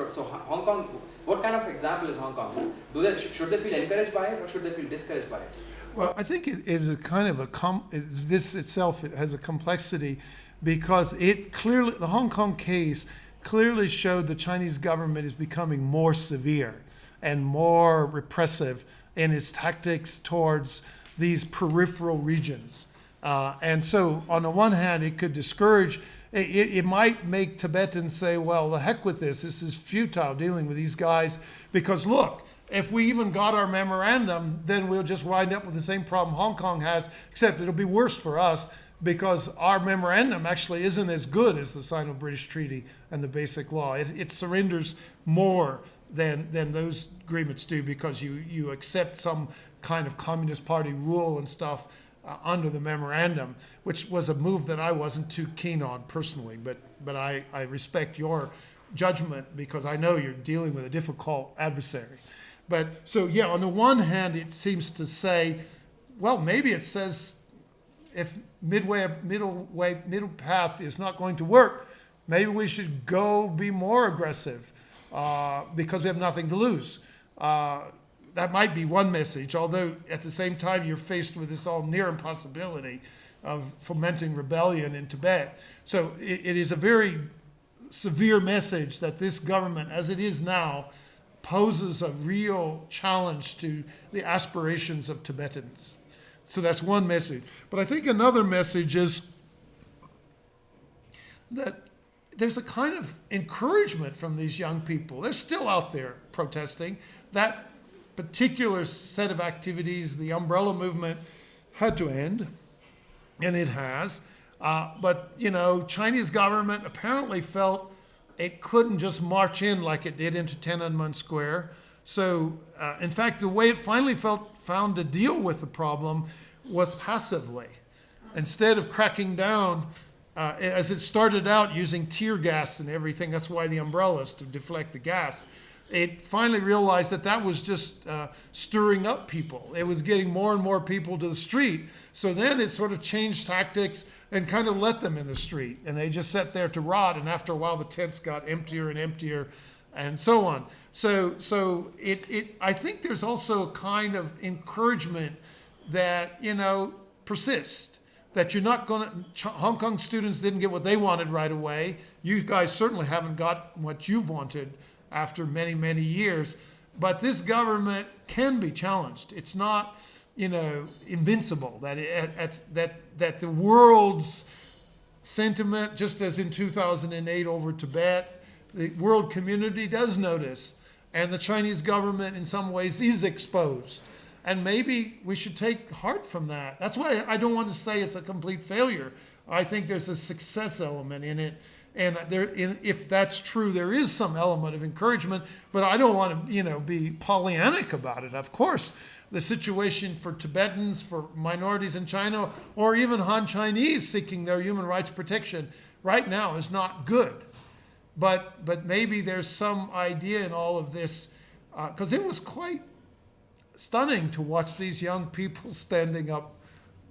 So Hong Kong, what kind of example is Hong Kong? Should they feel encouraged by it, or should they feel discouraged by it? Well, I think it is a kind of this itself has a complexity, because the Hong Kong case clearly showed the Chinese government is becoming more severe and more repressive in its tactics towards these peripheral regions. And so on the one hand, it could discourage, it might make Tibetans say, well, the heck with this is futile dealing with these guys, because look, if we even got our memorandum, then we'll just wind up with the same problem Hong Kong has, except it'll be worse for us, because our memorandum actually isn't as good as the Sino-British Treaty and the Basic Law. It surrenders more than those agreements do, because you accept some kind of Communist Party rule and stuff under the memorandum, which was a move that I wasn't too keen on personally, but I respect your judgment, because I know you're dealing with a difficult adversary. But so yeah, on the one hand, it seems to say, well, maybe it says if middle path is not going to work, maybe we should go be more aggressive because we have nothing to lose. That might be one message, although at the same time you're faced with this all near impossibility of fomenting rebellion in Tibet. So it is a very severe message that this government, as it is now, poses a real challenge to the aspirations of Tibetans. So that's one message. But I think another message is that there's a kind of encouragement from these young people. They're still out there protesting. That particular set of activities, the umbrella movement, had to end, and it has. But, you know, Chinese government apparently felt it couldn't just march in like it did into Tiananmen Square. So, in fact, the way it finally found to deal with the problem was passively. Instead of cracking down, as it started out using tear gas and everything, that's why the umbrellas, to deflect the gas, it finally realized that was just stirring up people. It was getting more and more people to the street. So then it sort of changed tactics and kind of let them in the street. And they just sat there to rot. And after a while, the tents got emptier and emptier and so on. So I think there's also a kind of encouragement that, persist. That you're not going to, Hong Kong students didn't get what they wanted right away. You guys certainly haven't got what you've wanted after many, many years. But this government can be challenged. It's not, invincible. That the world's sentiment, just as in 2008 over Tibet, the world community does notice. And the Chinese government in some ways is exposed. And maybe we should take heart from that. That's why I don't want to say it's a complete failure. I think there's a success element in it. And if that's true, there is some element of encouragement. But I don't want to, be Pollyannic about it. Of course, the situation for Tibetans, for minorities in China, or even Han Chinese seeking their human rights protection right now is not good. But maybe there's some idea in all of this, because it was quite stunning to watch these young people standing up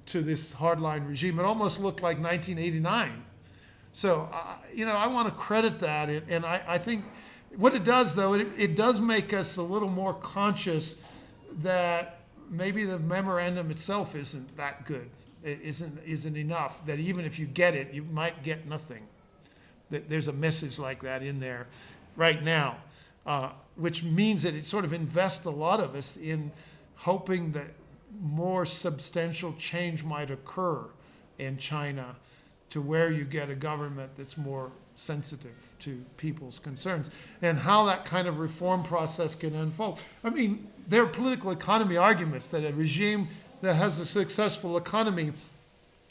to this hardline regime. It almost looked like 1989. So, I want to credit that. And I think what it does, though, it does make us a little more conscious that maybe the memorandum itself isn't that good. It isn't enough, that even if you get it, you might get nothing. There's a message like that in there right now, which means that it sort of invests a lot of us in hoping that more substantial change might occur in China to where you get a government that's more sensitive to people's concerns, and how that kind of reform process can unfold. I mean, there are political economy arguments that a regime that has a successful economy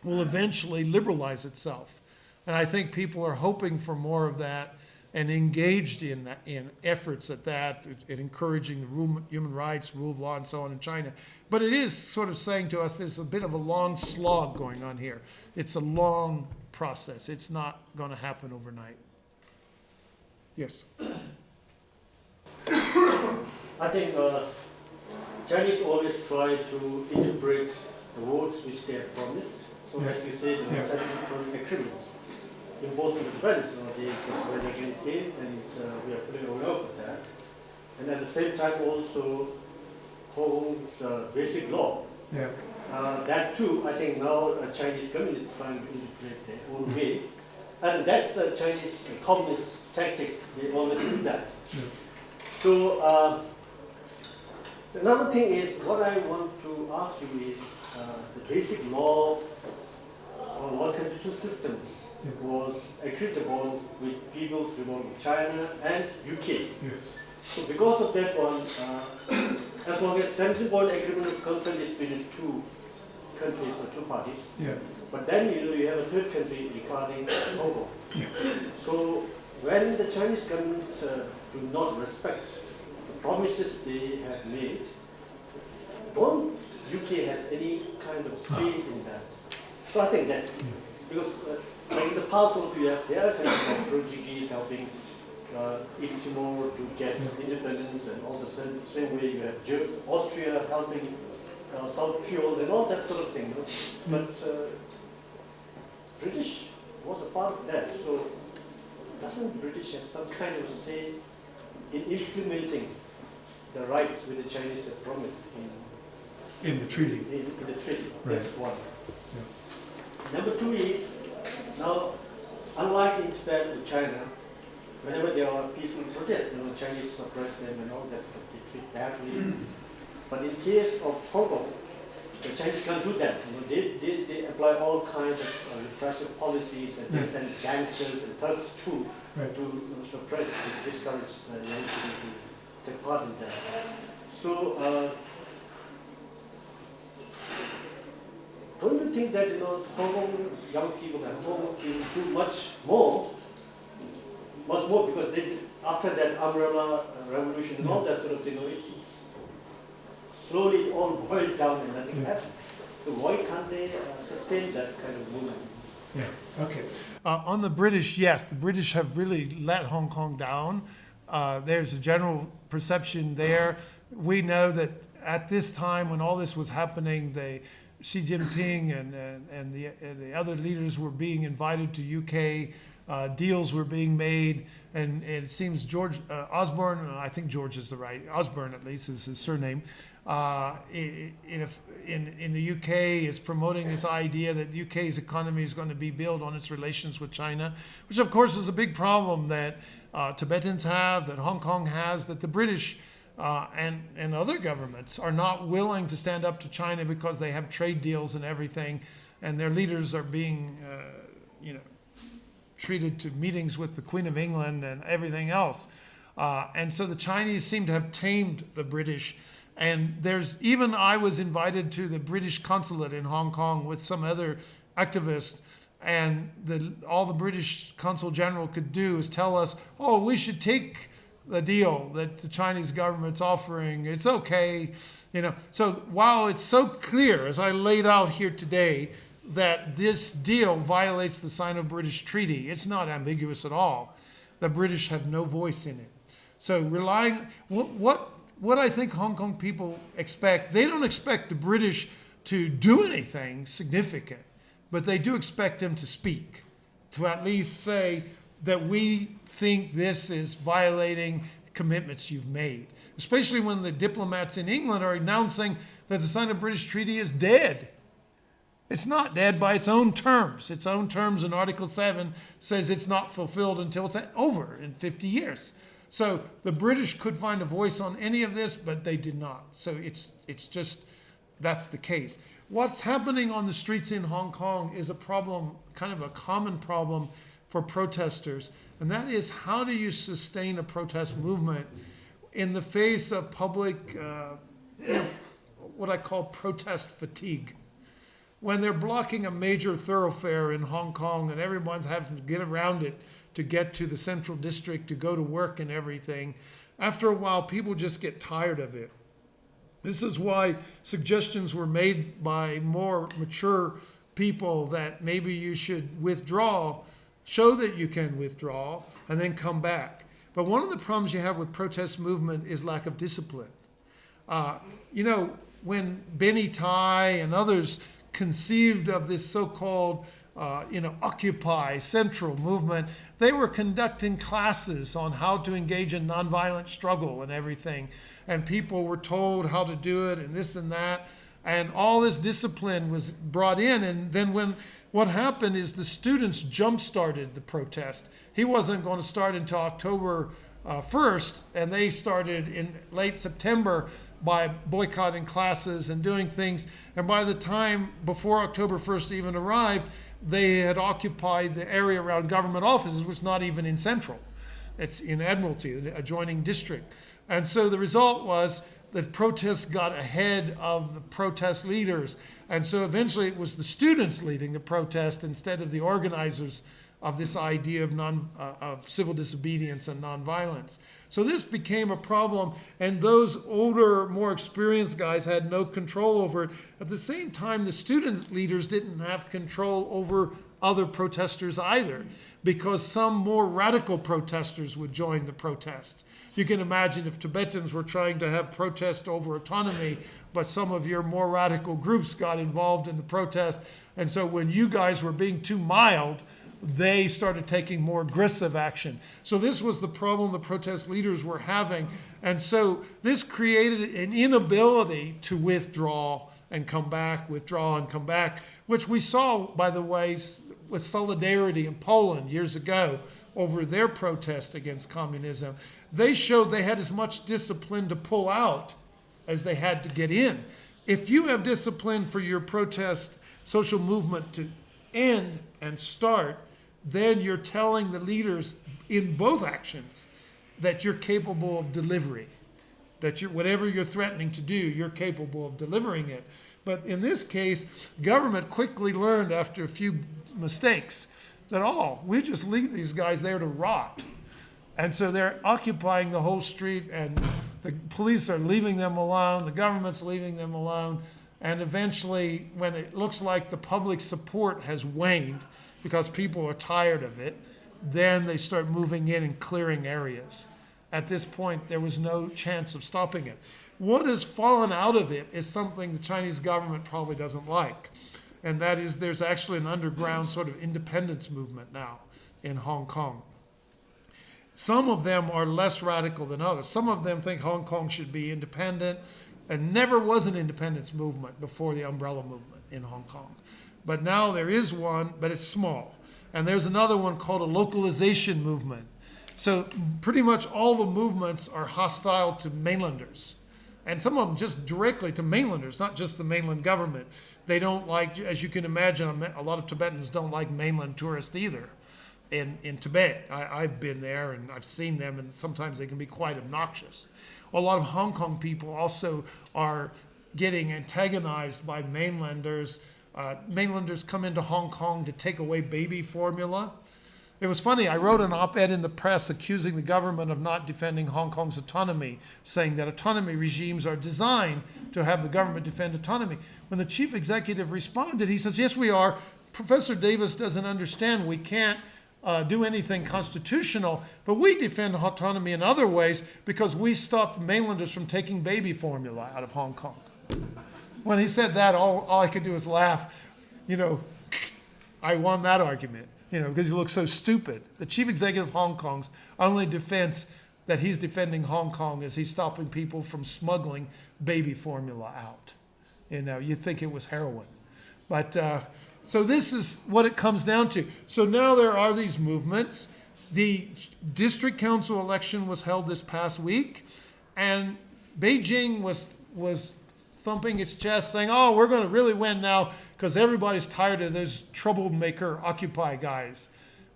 will eventually liberalize itself. And I think people are hoping for more of that and engaged in that, in efforts at that, in encouraging the human rights, rule of law, and so on in China. But it is sort of saying to us there's a bit of a long slog going on here. It's a long process. It's not going to happen overnight. Yes? I think Chinese always try to interpret the words which they have promised. So as you said, the Chinese agreement. In both of the Tibetans, they just went against it, and we are fully aware of that. And at the same time also holds basic law. Yeah. That too, I think now Chinese government is trying to integrate their own way. And that's the Chinese communist tactic. They always do that. Yeah. So another thing is, what I want to ask you is the basic law on one country, two systems was agreed upon with peoples belonging to China and UK. Yes. So because of that one, as long as 17-point agreement of consent is between two countries or two parties. Yeah. But then you have a third country regarding Hong Kong. Yeah. So when the Chinese government do not respect the promises they have made, don't UK has any kind of say in that. So I think that because like in the past also you have there are kind of like Portuguese helping East Timor to get independence, and all the same way you have Austria helping South Tyrol and all that sort of thing. But British was a part of that. So doesn't British have some kind of say in implementing the rights which the Chinese have promised in the treaty? In the treaty. Right. That's one. Yeah. Number two is, now, unlike in Tibet and China, whenever there are peaceful protests, Chinese suppress them and all that stuff, they treat badly. But in case of Hong Kong, the Chinese can't do that. They apply all kinds of repressive policies, and they send gangsters and thugs too to suppress and discourage the young people to take part in that. So, don't you think that Hong Kong young people and Hong Kong people do much more because they, after that umbrella revolution and all that sort of thing, slowly it all boiled down and nothing happened. So why can't they sustain that kind of movement? Yeah, okay. On the British, yes, the British have really let Hong Kong down. There's a general perception there. We know that at this time when all this was happening, Xi Jinping and the other leaders were being invited to UK deals were being made, and it seems George Osborne, I think George is the right, Osborne at least is his surname, in the UK is promoting this idea that the UK's economy is going to be built on its relations with China, which of course is a big problem that Tibetans have, that Hong Kong has, that the British and other governments are not willing to stand up to China because they have trade deals and everything, and their leaders are being, treated to meetings with the Queen of England and everything else. And so the Chinese seem to have tamed the British. And I was invited to the British consulate in Hong Kong with some other activists, and all the British consul general could do is tell us, oh, we should take the deal that the Chinese government's offering. It's okay. So while it's so clear, as I laid out here today, that this deal violates the Sino-British Treaty, it's not ambiguous at all. The British have no voice in it. So what I think Hong Kong people expect, they don't expect the British to do anything significant, but they do expect them to speak, to at least say that we think this is violating commitments you've made, especially when the diplomats in England are announcing that the Sino-British Treaty is dead. It's not dead by its own terms. Its own terms in Article 7 says it's not fulfilled until it's over in 50 years. So the British could find a voice on any of this, but they did not. So it's just, that's the case. What's happening on the streets in Hong Kong is a problem, kind of a common problem for protesters, and that is, how do you sustain a protest movement in the face of public, what I call protest fatigue? When they're blocking a major thoroughfare in Hong Kong and everyone's having to get around it to get to the central district to go to work and everything, after a while people just get tired of it. This is why suggestions were made by more mature people that maybe you should withdraw, show that you can withdraw, and then come back. But one of the problems you have with protest movement is lack of discipline. When Benny Tai and others conceived of this so-called Occupy Central movement, they were conducting classes on how to engage in nonviolent struggle and everything. And people were told how to do it and this and that. And all this discipline was brought in. And then what happened is the students jump-started the protest. He wasn't going to start until October 1st, and they started in late September by boycotting classes and doing things. And by the time before October 1st even arrived, they had occupied the area around government offices, which is not even in Central. It's in Admiralty, the adjoining district. And so the result was that protests got ahead of the protest leaders. And so eventually it was the students leading the protest instead of the organizers of this idea of civil disobedience and nonviolence. So this became a problem, and those older, more experienced guys had no control over it. At the same time, the student leaders didn't have control over other protesters either, because some more radical protesters would join the protest. You can imagine if Tibetans were trying to have protest over autonomy, but some of your more radical groups got involved in the protest, and so when you guys were being too mild, they started taking more aggressive action. So this was the problem the protest leaders were having. And so this created an inability to withdraw and come back, withdraw and come back, which we saw, by the way, with Solidarity in Poland years ago over their protest against communism. They showed they had as much discipline to pull out as they had to get in. If you have discipline for your protest social movement to end and start, then you're telling the leaders in both actions that you're capable of delivery, that whatever you're threatening to do, you're capable of delivering it. But in this case, government quickly learned after a few mistakes that, we just leave these guys there to rot. And so they're occupying the whole street, and the police are leaving them alone, the government's leaving them alone, and eventually, when it looks like the public support has waned, because people are tired of it, then they start moving in and clearing areas. At this point, there was no chance of stopping it. What has fallen out of it is something the Chinese government probably doesn't like, and that is there's actually an underground sort of independence movement now. in Hong Kong. Some of them are less radical than others. Some of them think Hong Kong should be independent, and never was an independence movement before the umbrella movement in Hong Kong. But now there is one, but it's small. And there's another one called a localization movement. So pretty much all the movements are hostile to mainlanders. And some of them just directly to mainlanders, not just the mainland government. They don't like, as you can imagine, a lot of Tibetans don't like mainland tourists either. In Tibet, I've been there and I've seen them, and sometimes they can be quite obnoxious. A lot of Hong Kong people also are getting antagonized by mainlanders. Mainlanders come into Hong Kong to take away baby formula. It was funny, I wrote an op-ed in the press accusing the government of not defending Hong Kong's autonomy, saying that autonomy regimes are designed to have the government defend autonomy. When the chief executive responded, he says, yes, we are. Professor Davis doesn't understand. We can't do anything constitutional, but we defend autonomy in other ways because we stopped mainlanders from taking baby formula out of Hong Kong. When he said that, all I could do was laugh. I won that argument, because he looks so stupid. The chief executive of Hong Kong's only defense that he's defending Hong Kong is he's stopping people from smuggling baby formula out. You'd think it was heroin. But so this is what it comes down to. So now there are these movements. The district council election was held this past week, and Beijing was thumping its chest saying, oh, we're going to really win now because everybody's tired of those troublemaker Occupy guys.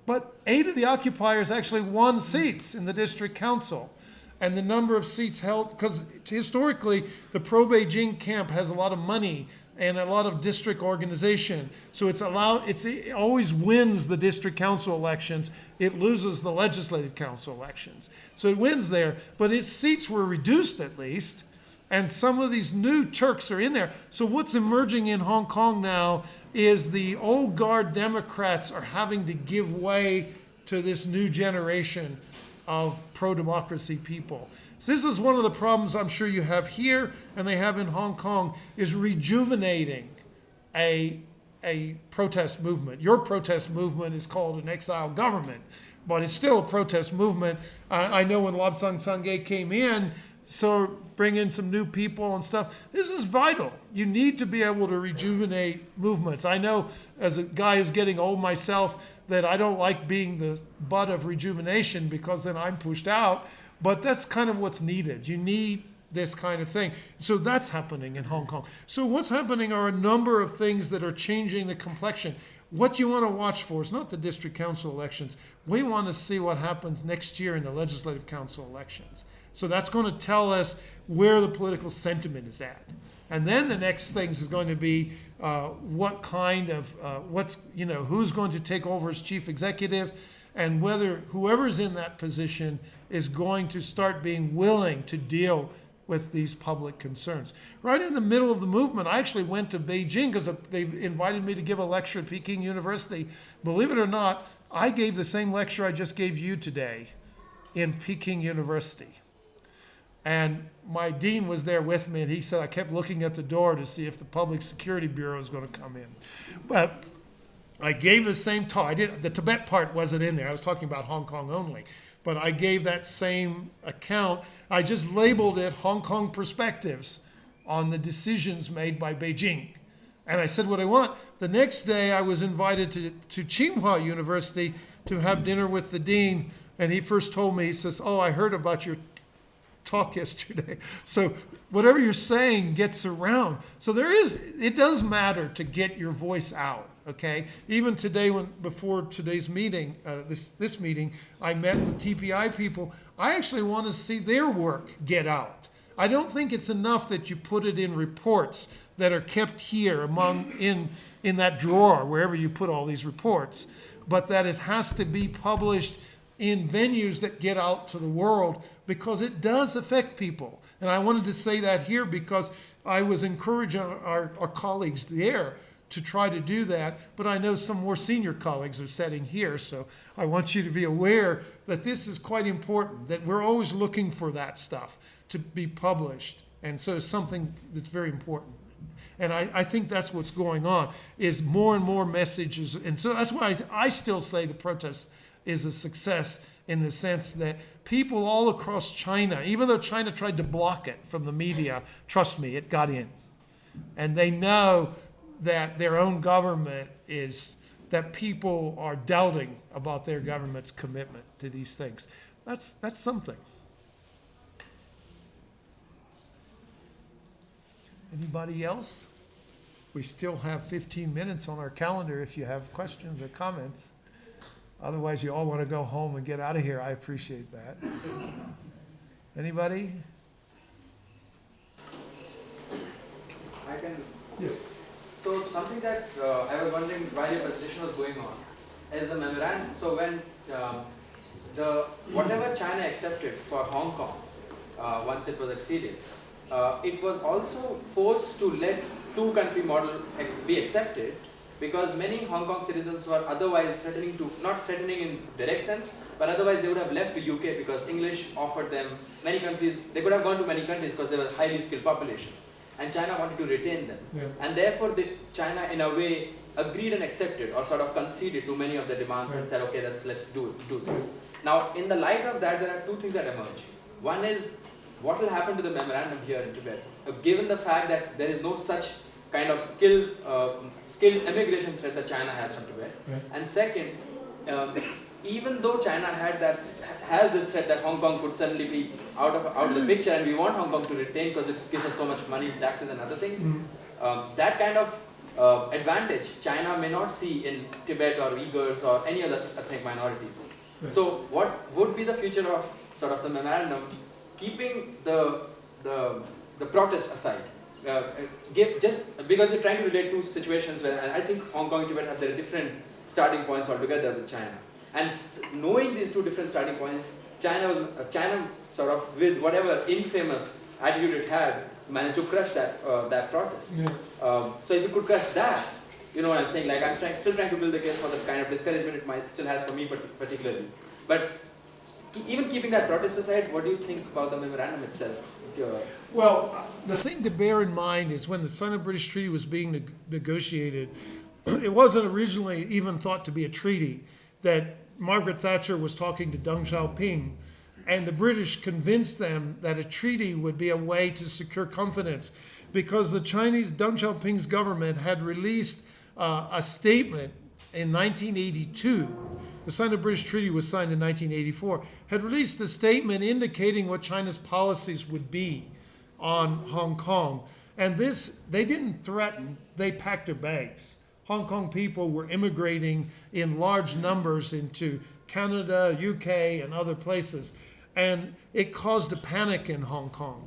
But 8 of the occupiers actually won seats in the district council. And the number of seats held, because historically the pro-Beijing camp has a lot of money and a lot of district organization. So it always wins the district council elections. It loses the legislative council elections. So it wins there, but its seats were reduced at least. And some of these new Turks are in there. So what's emerging in Hong Kong now is the old guard Democrats are having to give way to this new generation of pro-democracy people. So this is one of the problems I'm sure you have here and they have in Hong Kong, is rejuvenating a protest movement. Your protest movement is called an exile government, but it's still a protest movement. I know when Lobsang Sangay came in, so bring in some new people and stuff. This is vital. You need to be able to rejuvenate movements. I know as a guy who's getting old myself that I don't like being the butt of rejuvenation because then I'm pushed out, but that's kind of what's needed. You need this kind of thing. So that's happening in Hong Kong. So what's happening are a number of things that are changing the complexion. What you want to watch for is not the district council elections. We want to see what happens next year in the legislative council elections. So that's going to tell us where the political sentiment is at. And then the next thing is going to be what kind of, who's going to take over as chief executive, and whether whoever's in that position is going to start being willing to deal with these public concerns. Right in the middle of the movement, I actually went to Beijing because they invited me to give a lecture at Peking University. Believe it or not, I gave the same lecture I just gave you today in Peking University. And my dean was there with me, and he said I kept looking at the door to see if the Public Security Bureau was going to come in. But I gave the same talk. The Tibet part wasn't in there. I was talking about Hong Kong only. But I gave that same account. I just labeled it Hong Kong Perspectives on the decisions made by Beijing. And I said what I want. The next day, I was invited to Tsinghua University to have dinner with the dean. And he first told me, he says, oh, I heard about your talk yesterday. So whatever you're saying gets around. So it does matter to get your voice out, okay? Even today, before today's meeting, this meeting, I met with TPI people. I actually want to see their work get out. I don't think it's enough that you put it in reports that are kept here in that drawer, wherever you put all these reports, but that it has to be published in venues that get out to the world, because it does affect people. And I wanted to say that here because I was encouraging our colleagues there to try to do that, but I know some more senior colleagues are sitting here, so I want you to be aware that this is quite important, that we're always looking for that stuff to be published. And so it's something that's very important. And I think that's what's going on, is more and more messages. And so that's why I still say the protest is a success in the sense that people all across China, even though China tried to block it from the media, trust me, it got in. And they know that their own government that people are doubting about their government's commitment to these things. That's something. Anybody else? We still have 15 minutes on our calendar if you have questions or comments. Otherwise, you all want to go home and get out of here. I appreciate that. Anybody? I can. Yes. So something that I was wondering while your presentation was going on is the memorandum. So when whatever China accepted for Hong Kong, once it was acceded, it was also forced to let two-country model be accepted, because many Hong Kong citizens were otherwise not threatening in direct sense, but otherwise they would have left the UK because English offered them many countries. They could have gone to many countries because they were a highly skilled population, and China wanted to retain them. Yeah. And therefore, China, in a way, agreed and accepted, or sort of conceded to many of the demands, and said, okay, let's do this. Now, in the light of that, there are two things that emerge. One is, what will happen to the memorandum here in Tibet, given the fact that there is no such kind of skilled immigration threat that China has from Tibet. Right. And second, even though China has this threat that Hong Kong could suddenly be out of the picture, and we want Hong Kong to retain because it gives us so much money, taxes and other things, that kind of advantage China may not see in Tibet or Uyghurs or any other ethnic minorities. Right. So what would be the future of sort of the memorandum, keeping the protest aside? Just because you're trying to relate two situations where I think Hong Kong and Tibet have their different starting points altogether with China. And knowing these two different starting points, China sort of, with whatever infamous attitude it had, managed to crush that protest. Yeah. So if you could crush that, you know what I'm saying? Like I'm still trying to build the case for the kind of discouragement it still has for me particularly. But even keeping that protest aside, what do you think about the memorandum itself? Well, the thing to bear in mind is when the Sino-British Treaty was being negotiated, it wasn't originally even thought to be a treaty. That Margaret Thatcher was talking to Deng Xiaoping, and the British convinced them that a treaty would be a way to secure confidence, because the Deng Xiaoping's government had released a statement in 1982. The Sino-British Treaty was signed in 1984, had released a statement indicating what China's policies would be on Hong Kong. And they didn't threaten, they packed their bags. Hong Kong people were immigrating in large numbers into Canada, UK, and other places. And it caused a panic in Hong Kong.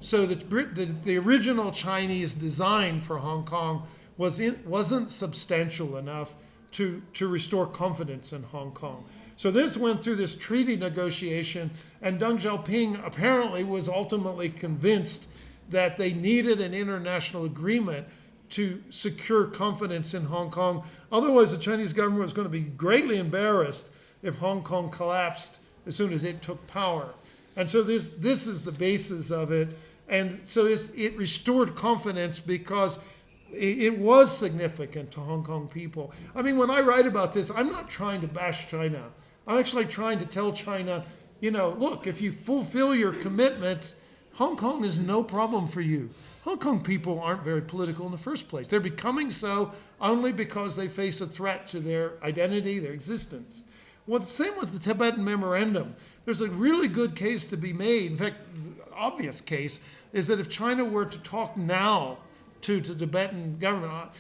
So the original Chinese design for Hong Kong wasn't substantial enough to restore confidence in Hong Kong. So this went through this treaty negotiation, and Deng Xiaoping apparently was ultimately convinced that they needed an international agreement to secure confidence in Hong Kong. Otherwise, the Chinese government was going to be greatly embarrassed if Hong Kong collapsed as soon as it took power. And so this is the basis of it. And so it restored confidence because it was significant to Hong Kong people. I mean, when I write about this, I'm not trying to bash China. I'm actually trying to tell China, look, if you fulfill your commitments, Hong Kong is no problem for you. Hong Kong people aren't very political in the first place. They're becoming so only because they face a threat to their identity, their existence. Well, the same with the Tibetan Memorandum. There's a really good case to be made. In fact, the obvious case is that if China were to talk now to the Tibetan government,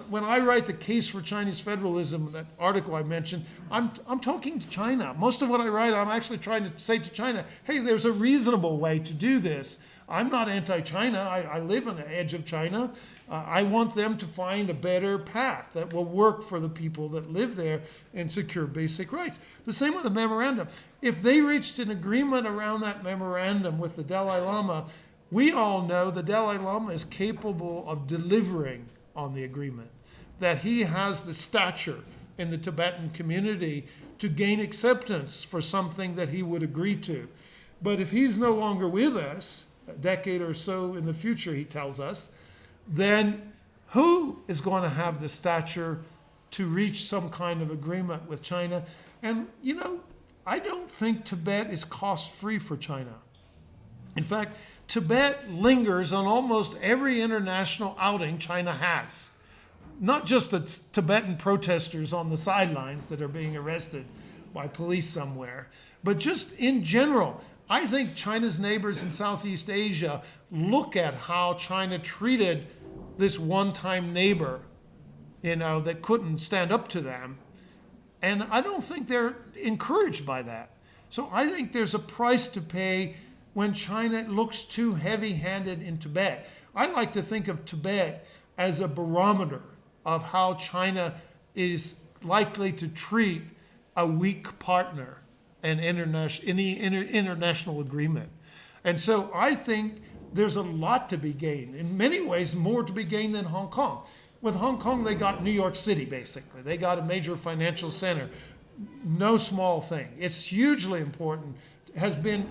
when I write the case for Chinese federalism, that article I mentioned, I'm talking to China. Most of what I write, I'm actually trying to say to China, hey, there's a reasonable way to do this. I'm not anti-China. I live on the edge of China. I want them to find a better path that will work for the people that live there and secure basic rights. The same with the memorandum. If they reached an agreement around that memorandum with the Dalai Lama, we all know the Dalai Lama is capable of delivering on the agreement, that he has the stature in the Tibetan community to gain acceptance for something that he would agree to. But if he's no longer with us, a decade or so in the future, he tells us, then who is going to have the stature to reach some kind of agreement with China? And, I don't think Tibet is cost-free for China. In fact, Tibet lingers on almost every international outing China has. Not just the Tibetan protesters on the sidelines that are being arrested by police somewhere, but just in general. I think China's neighbors in Southeast Asia look at how China treated this one-time neighbor, that couldn't stand up to them. And I don't think they're encouraged by that. So I think there's a price to pay when China looks too heavy-handed in Tibet. I like to think of Tibet as a barometer of how China is likely to treat a weak partner in any international agreement. And so I think there's a lot to be gained. In many ways, more to be gained than Hong Kong. With Hong Kong, they got New York City, basically. They got a major financial center. No small thing. It's hugely important. Has been,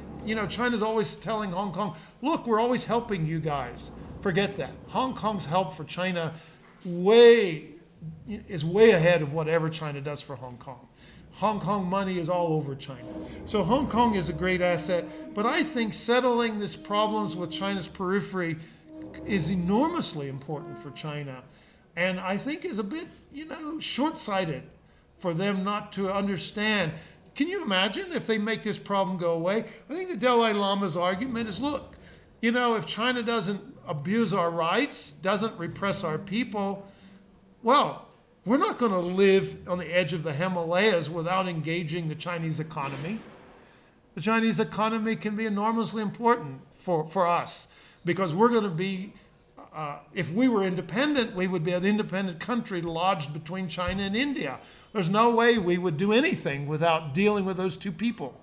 China's always telling Hong Kong, look, we're always helping you guys. Forget that. Hong Kong's help for China is way ahead of whatever China does for Hong Kong. Hong Kong money is all over China. So Hong Kong is a great asset, but I think settling these problems with China's periphery is enormously important for China. And I think is a bit, short-sighted for them not to understand. Can you imagine if they make this problem go away? I think the Dalai Lama's argument is, look, if China doesn't abuse our rights, doesn't repress our people, well, we're not going to live on the edge of the Himalayas without engaging the Chinese economy. The Chinese economy can be enormously important for us because we're going to be, if we were independent, we would be an independent country lodged between China and India. There's no way we would do anything without dealing with those two people,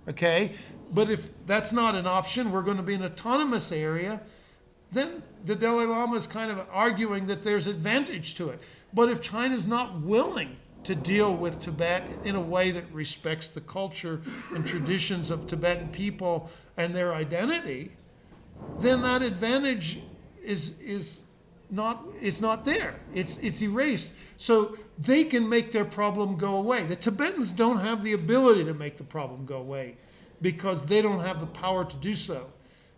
okay? But if that's not an option, we're going to be an autonomous area, then the Dalai Lama is kind of arguing that there's advantage to it. But if China's not willing to deal with Tibet in a way that respects the culture and traditions of Tibetan people and their identity, then that advantage is not there. It's erased. So they can make their problem go away. The Tibetans don't have the ability to make the problem go away because they don't have the power to do so.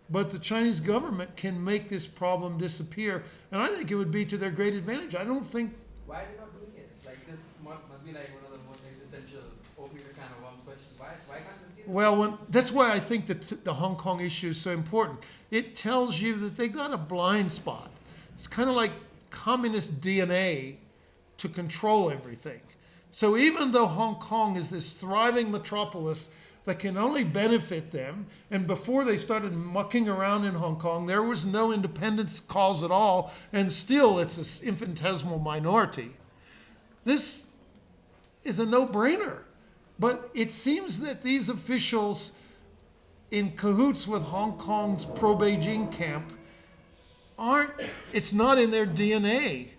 But the Chinese government can make this problem disappear, and I think it would be to their great advantage. I don't think. Why are they not doing it? Like this must be like one of the most existential opening the kind of worms question. Why can't they see this? Well, that's why I think that the Hong Kong issue is so important. It tells you that they got a blind spot. It's kind of like communist DNA to control everything. So even though Hong Kong is this thriving metropolis that can only benefit them, and before they started mucking around in Hong Kong, there was no independence cause at all, and still it's an infinitesimal minority. This is a no-brainer. But it seems that these officials in cahoots with Hong Kong's pro-Beijing camp it's not in their DNA.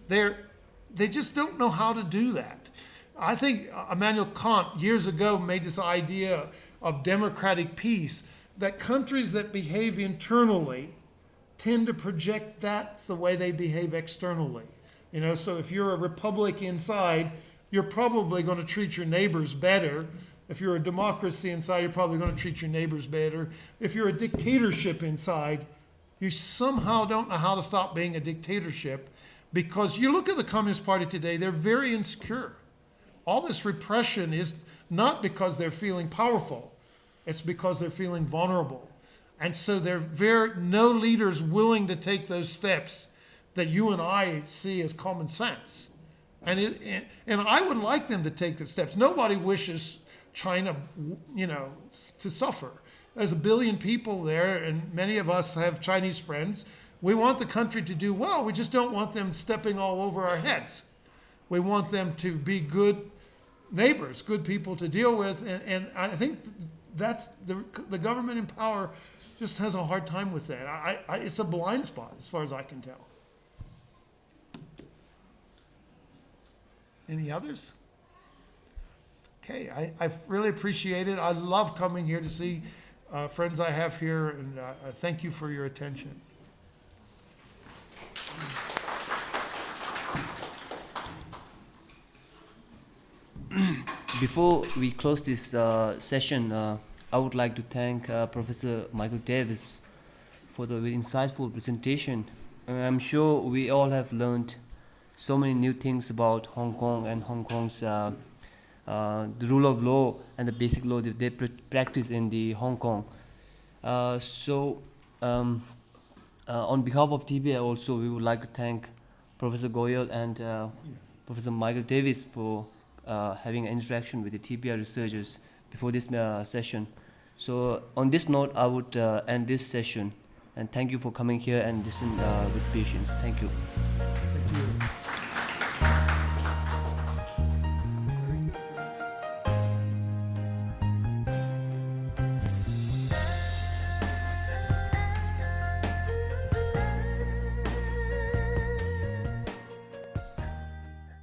They just don't know how to do that. I think Immanuel Kant years ago made this idea of democratic peace, that countries that behave internally tend to project that's the way they behave externally. So if you're a republic inside, you're probably going to treat your neighbors better. If you're a democracy inside, you're probably going to treat your neighbors better. If you're a dictatorship inside, you somehow don't know how to stop being a dictatorship, because you look at the Communist Party today, they're very insecure. All this repression is not because they're feeling powerful, it's because they're feeling vulnerable. And so no leaders willing to take those steps that you and I see as common sense. And I would like them to take the steps. Nobody wishes China, to suffer. There's 1 billion people there, and many of us have Chinese friends. We want the country to do well. We just don't want them stepping all over our heads. We want them to be good neighbors, good people to deal with. And I think that's the government in power just has a hard time with that. It's a blind spot as far as I can tell. Any others? Okay, I really appreciate it. I love coming here to see friends I have here, and thank you for your attention. before we close this session, I would like to thank Professor Michael Davis for the very insightful presentation. I'm sure we all have learned so many new things about Hong Kong and Hong Kong's the rule of law and the basic law that they practice in the Hong Kong. On behalf of TBI also, we would like to thank Professor Goyal and Professor Michael Davis for having an interaction with the TBI researchers before this session. So on this note, I would end this session, and thank you for coming here and listen with patience. Thank you.